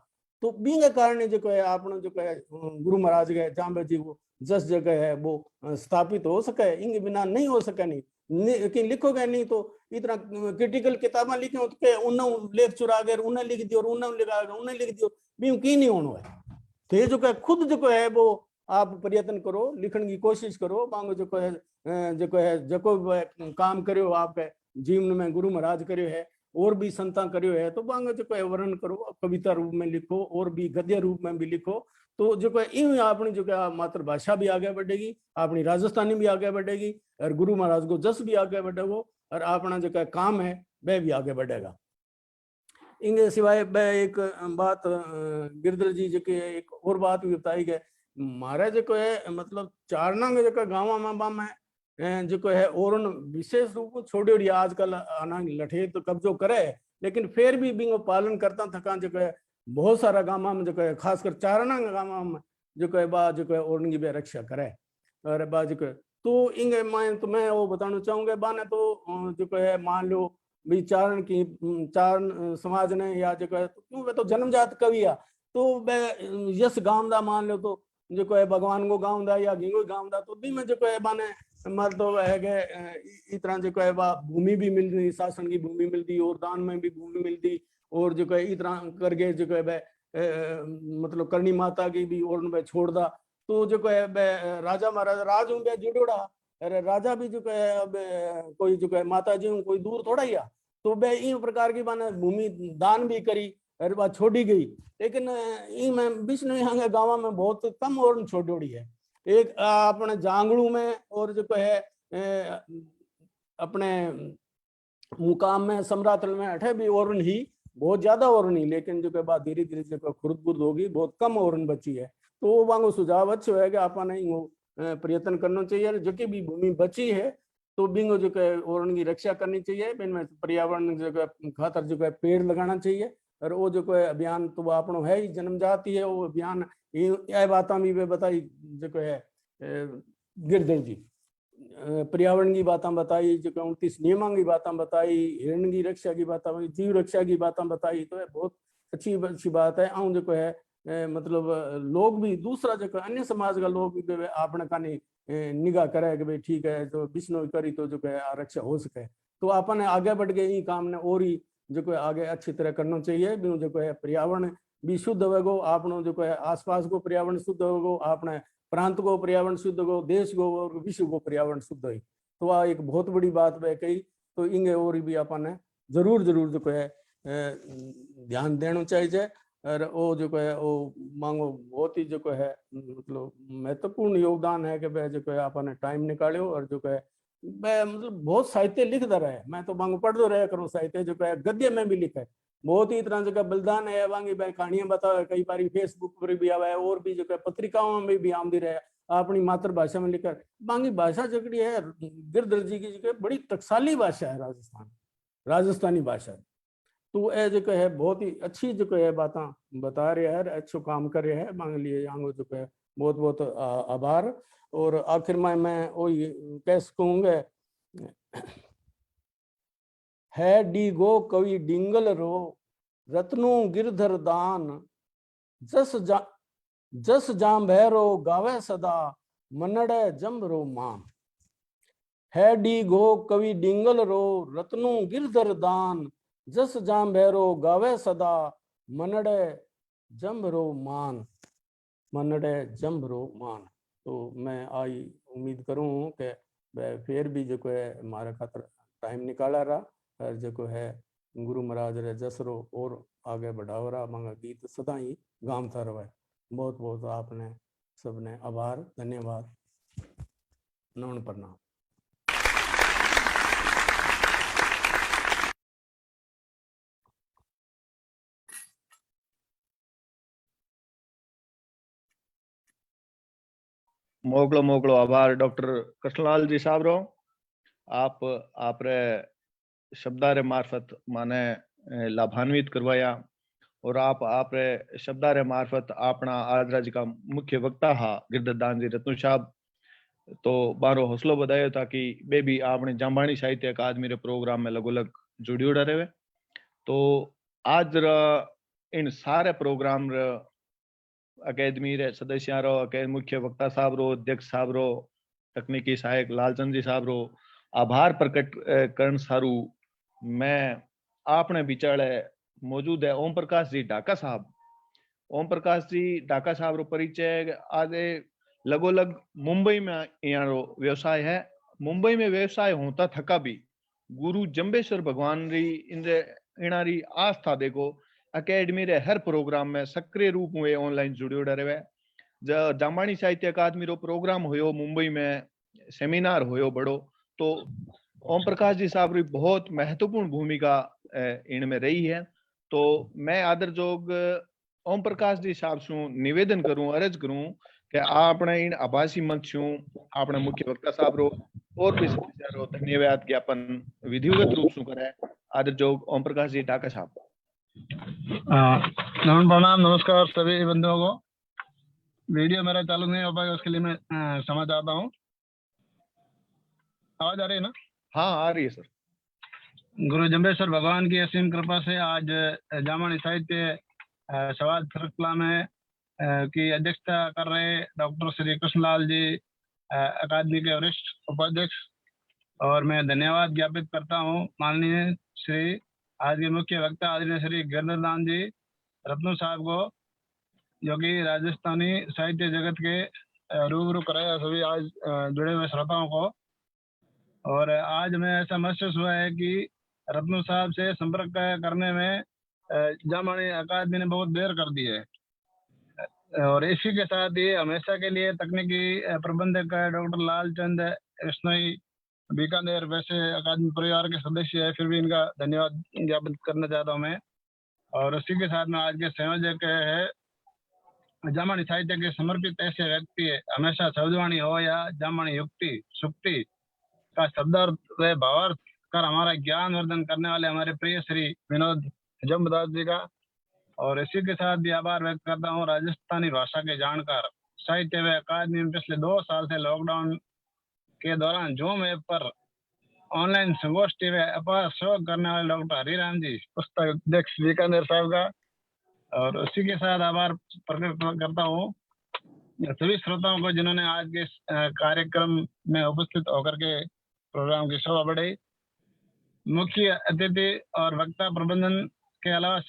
तो बींगे कारण जो है आपनो जो है गुरु महाराज के जाम्बे जी वो जस जगह है वो स्थापित हो सके, इनके बिना नहीं हो सके। नहीं कि लिखोगे नहीं तो इतना क्रिटिकल किताबें लिखे तो उन्हें लेख चुरा गए उन्हें लिख दियो उन्हें लिख दियो भी की नहीं होना है। तो ये जो है खुद जो है वो आप प्रयत्न करो, लिखने की कोशिश करो। मांगो जो है जो काम करो आपके जीवन में गुरु महाराज करो है और भी संता करो है तो मांगो जो है वर्णन करो, कविता रूप में लिखो और भी गद्य रूप में भी लिखो। तो जो है इन अपनी जो है मातृभाषा भी आगे बढ़ेगी, अपनी राजस्थानी भी आगे बढ़ेगी और गुरु महाराज को जस भी आगे बढ़ेगो और अपना जो है काम है वह भी आगे बढ़ेगा। इनके सिवाय मैं एक बात गिरधर जी जो एक और बात भी बताई गई मारे जो है मतलब चारना के जो गाँव में जो है और विशेष रूप में छोड़ी आजकल आना लठे तो कब्जो करे लेकिन फिर भी बिंगो पालन करता थका जो है बहुत सारा गाँव में जो है खासकर चारना के गाँव में जो है बा जो है और की रक्षा करे और बा जो है। तो इंगे मैं वो बताना चाहूंगा बाने तो जो है मान लो भी चारण की चारण समाज ने या जो है क्यों वे तो जन्मजात कवि है तो वे यश गाँव दा मान लो तो जो है भगवान को गाँव दा या गिंगो गाँव दा तो भी मैं जो है बाने मतलब है कि इतना जो है भूमि भी मिल रही, शासन की भूमि मिलती और दान में भी भूमि मिलती और जो है इतना करके जो है मतलब करनी माता की भी और छोड़ दा तो जो है राजा महाराज राज हूँ जुड़ोड़ा अरे राजा भी जो है अब कोई जो है माता जी कोई दूर थोड़ा ही तो बे इन प्रकार की माने भूमि दान भी करी अरे बात छोड़ी गई। लेकिन में विष्णु यहाँ के गाँव में बहुत कम और छोड़ी है। एक अपने जांगड़ू में और जो है अपने मुकाम में सम्रातल में अठे भी और ही बहुत ज्यादा और नहीं, लेकिन जो है बात धीरे धीरे जो खुर्द बुर्द होगी बहुत कम और बची है। तो वो वांगो सुझाव अच्छो है कि आपने प्रयत्न करना चाहिए जो कि भी भूमि बची है तो बिंगो जो है और की रक्षा करनी चाहिए। इनमें पर्यावरण जो खातर जो है पेड़ लगाना चाहिए और वो जो है अभियान तो वो अपनो है ही जन्मजात ही है वो अभियान। यह बात भी वे बताई जो है गिरधर जी पर्यावरण की बातें बताई जो 29 नियमों की बातें बताई, हिरण की रक्षा की बातें बताई, जीव रक्षा की बातें बताई तो बहुत अच्छी अच्छी बात है। आऊँ जो है मतलब लोग भी दूसरा जो अन्य समाज का लोग भी आपने कहानी निगाह करे कि भाई ठीक है तो विष्णु करी तो जो है रक्षा हो सके तो आपने आगे बढ़ गए काम ने और ही जो है आगे अच्छी तरह करना चाहिए। जो है पर्यावरण भी शुद्ध होगो, आपनो जो है आसपास को पर्यावरण शुद्ध होगो, आपने प्रांत को पर्यावरण शुद्ध होगो, देश को और विश्व को पर्यावरण शुद्ध हो। तो आ एक बहुत बड़ी बात है कही। तो इंगे और भी अपन जरूर जरूर जो है ध्यान देना चाहिए। और वो जो है वो मांगो बहुत ही जो है मतलब महत्वपूर्ण योगदान है कि भाई जो है अपन टाइम निकालो और जो है मैं मतलब बहुत साहित्य लिखता रहे। मैं तो मांगो पढ़ते रहा करूँ साहित्य जो है गद्य में भी लिखा है बहुत ही तरह जो बलिदान है वांगी भाई कहानियां बताओ कई बार फेसबुक पर भी आवा है और भी जो है पत्रिकाओं में भी आमदी रहे अपनी मातृभाषा में लिखकर। बांगी भाषा जकड़ी है गिरधर जी की जो बड़ी टकसाली भाषा है राजस्थानी भाषा। तो ये जो है बहुत ही अच्छी जो है बात बता रहे हैं, अच्छो काम कर रहे हैं। मांग लिए आंगो जो है बहुत बहुत आभार। और आखिर में मैं वही कह सकूंगा है डीगो कवि डिंगल रो रत्नु गिरधर दान जस जाम भैरो गावे सदा मनड़े जमरो मान। है डीगो कवि डिंगल रो रत्नु गिरधर दान जस जाम भैरो गावे सदा मनड़े जमरो मान मनड़े जमरो मान। तो मैं आई उम्मीद करूं कि फिर भी जो है हमारे खातर टाइम निकाला रहा और जो है गुरु महाराज रे जसरो और आगे बढ़ाव रहा मांगा गीत सदा ही गामता रहे। बहुत बहुत आपने सबने आभार धन्यवाद नमन प्रणाम। मोकलो मोकलो आभार डॉक्टर कृष्णलाल जी साहब रो। आप रे शब्दारे मार्फत माने लाभान्वित करवाया और आप रे शब्दारे मार्फत अपना आज राज्य का मुख्य वक्ता हा गिरधर दान जी रत्नु साहब तो बारो हौसलो बतायो ताकि बे भी आपने जांबानी साहित्य अकादमी रे प्रोग्राम में लगोलग जुड़ियोड़ा रहे। तो आज इन सारे प्रोग्राम रे अकादमी रे सदस्य रो मुख्य वक्ता साहब रो अध्यक्ष साहब रो तकनीकी सहायक लालचंद जी साहब रो आभार प्रकट करण सारू मैं आपने बिचारे मौजूद है ओम प्रकाश जी ढाका साहब। ओम प्रकाश जी ढाका साहब रो परिचय आज लगोलग मुंबई में यहाँ रो व्यवसाय है। मुंबई में व्यवसाय होता थका भी गुरु जम्बेश्वर भगवान री इनारी आस्था देखो अकेडमी रे हर प्रोग्राम में सक्रिय रूप में ऑनलाइन जुड़ियो रहे। जांबानी साहित्य अकादमी रो प्रोग्राम होयो मुंबई में सेमिनार होयो बड़ो तो ओम प्रकाश जी साहब री बहुत महत्वपूर्ण भूमिका इनमें रही है। तो मैं आदर जोग ओम प्रकाश जी साहब सु निवेदन करूं अर्ज करूं कि आपने इन आभासी मंच आपने मुख्य वक्ता साहब रो और भी सदस्य रो धन्यवाद ज्ञापन विधिवत रूप से करे। आदर जोग ओम प्रकाश जी ढाका साहब। नमन प्रणाम नमस्कार सभी बंधुओं को। वीडियो मेरा चालू नहीं हो पाएगा उसके लिए मैं क्षमा चाहता हूँ। आवाज आ रही है ना? हाँ आ रही है सर। गुरु जम्बेश्वर भगवान की असीम कृपा से आज जामनी साहित्य संवाद श्रृंखला में की अध्यक्षता कर रहे डॉक्टर श्री कृष्णलाल जी अकादमी के वरिष्ठ उपाध्यक्ष और मैं धन्यवाद ज्ञापित करता हूँ माननीय श्री आज के मुख्य वक्ता आदरणीय श्री गिरधर दान जी रत्नु साहब को जो कि राजस्थानी साहित्य जगत के रूबरू कराया सभी आज जुड़े हुए श्रोताओं को। और आज में ऐसा महसूस हुआ है कि रत्नु साहब से संपर्क करने में जामनी अकादमी ने बहुत देर कर दी है और इसी के साथ ही हमेशा के लिए तकनीकी प्रबंधक डॉक्टर लालचंद कृष्णई बीकानेर वैसे अकादमी परिवार के सदस्य है फिर भी इनका धन्यवाद ज्ञापित करना चाहता हूँ मैं। और उसी के साथ में आज के संयोजक है जामनी साहित्य के समर्पित ऐसे व्यक्ति है हमेशा शब्दवाणी हो या जामनी युक्ति सुक्ति का शब्दार्थ व भावार्थ कर हमारा ज्ञान वर्धन करने वाले हमारे प्रिय श्री विनोद जम्बदास जी का। और इसी के साथ भी आभार व्यक्त करता हूँ राजस्थानी भाषा के जानकार साहित्य व अकादमी में पिछले 2 साल से लॉकडाउन के दौरान जूम ऐप पर ऑनलाइन संगोष्ठी में अपार सहयोग करने वाले डॉक्टर हरिराम जी पुस्तक अध्यक्ष बीकानेर साहब का। और उसी के साथ आभार प्रकट करता हूँ सभी श्रोताओं को जिन्होंने आज के कार्यक्रम में उपस्थित होकर के प्रोग्राम की शोभा बढ़ाई। मुख्य अतिथि और वक्ता प्रबंधन के अलावा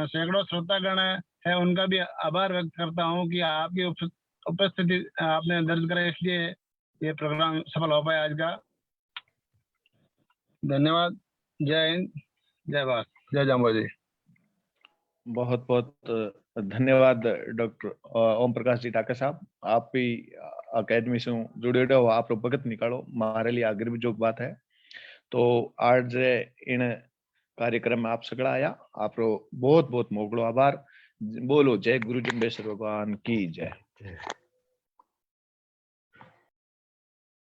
सैकड़ों श्रोतागण है उनका भी आभार व्यक्त करता हूँ कि आपकी उपस्थिति आपने दर्ज करा, इसलिए ये प्रोग्राम सफल हो पाया आज का। धन्यवाद। जय हिंद, जय भारत, जय जाम्बो जी। बहुत बहुत धन्यवाद डॉक्टर ओम प्रकाश जी टाका साहब। आप भी अकेडमी से जुड़े रहो, आप भगत निकालो, हमारे लिए गर्व जो बात है। तो आज इन कार्यक्रम में आप सगड़ा आया, आप बहुत बहुत मोकड़ो आभार। बोलो जय गुरु जम्बेश्वर भगवान की जय।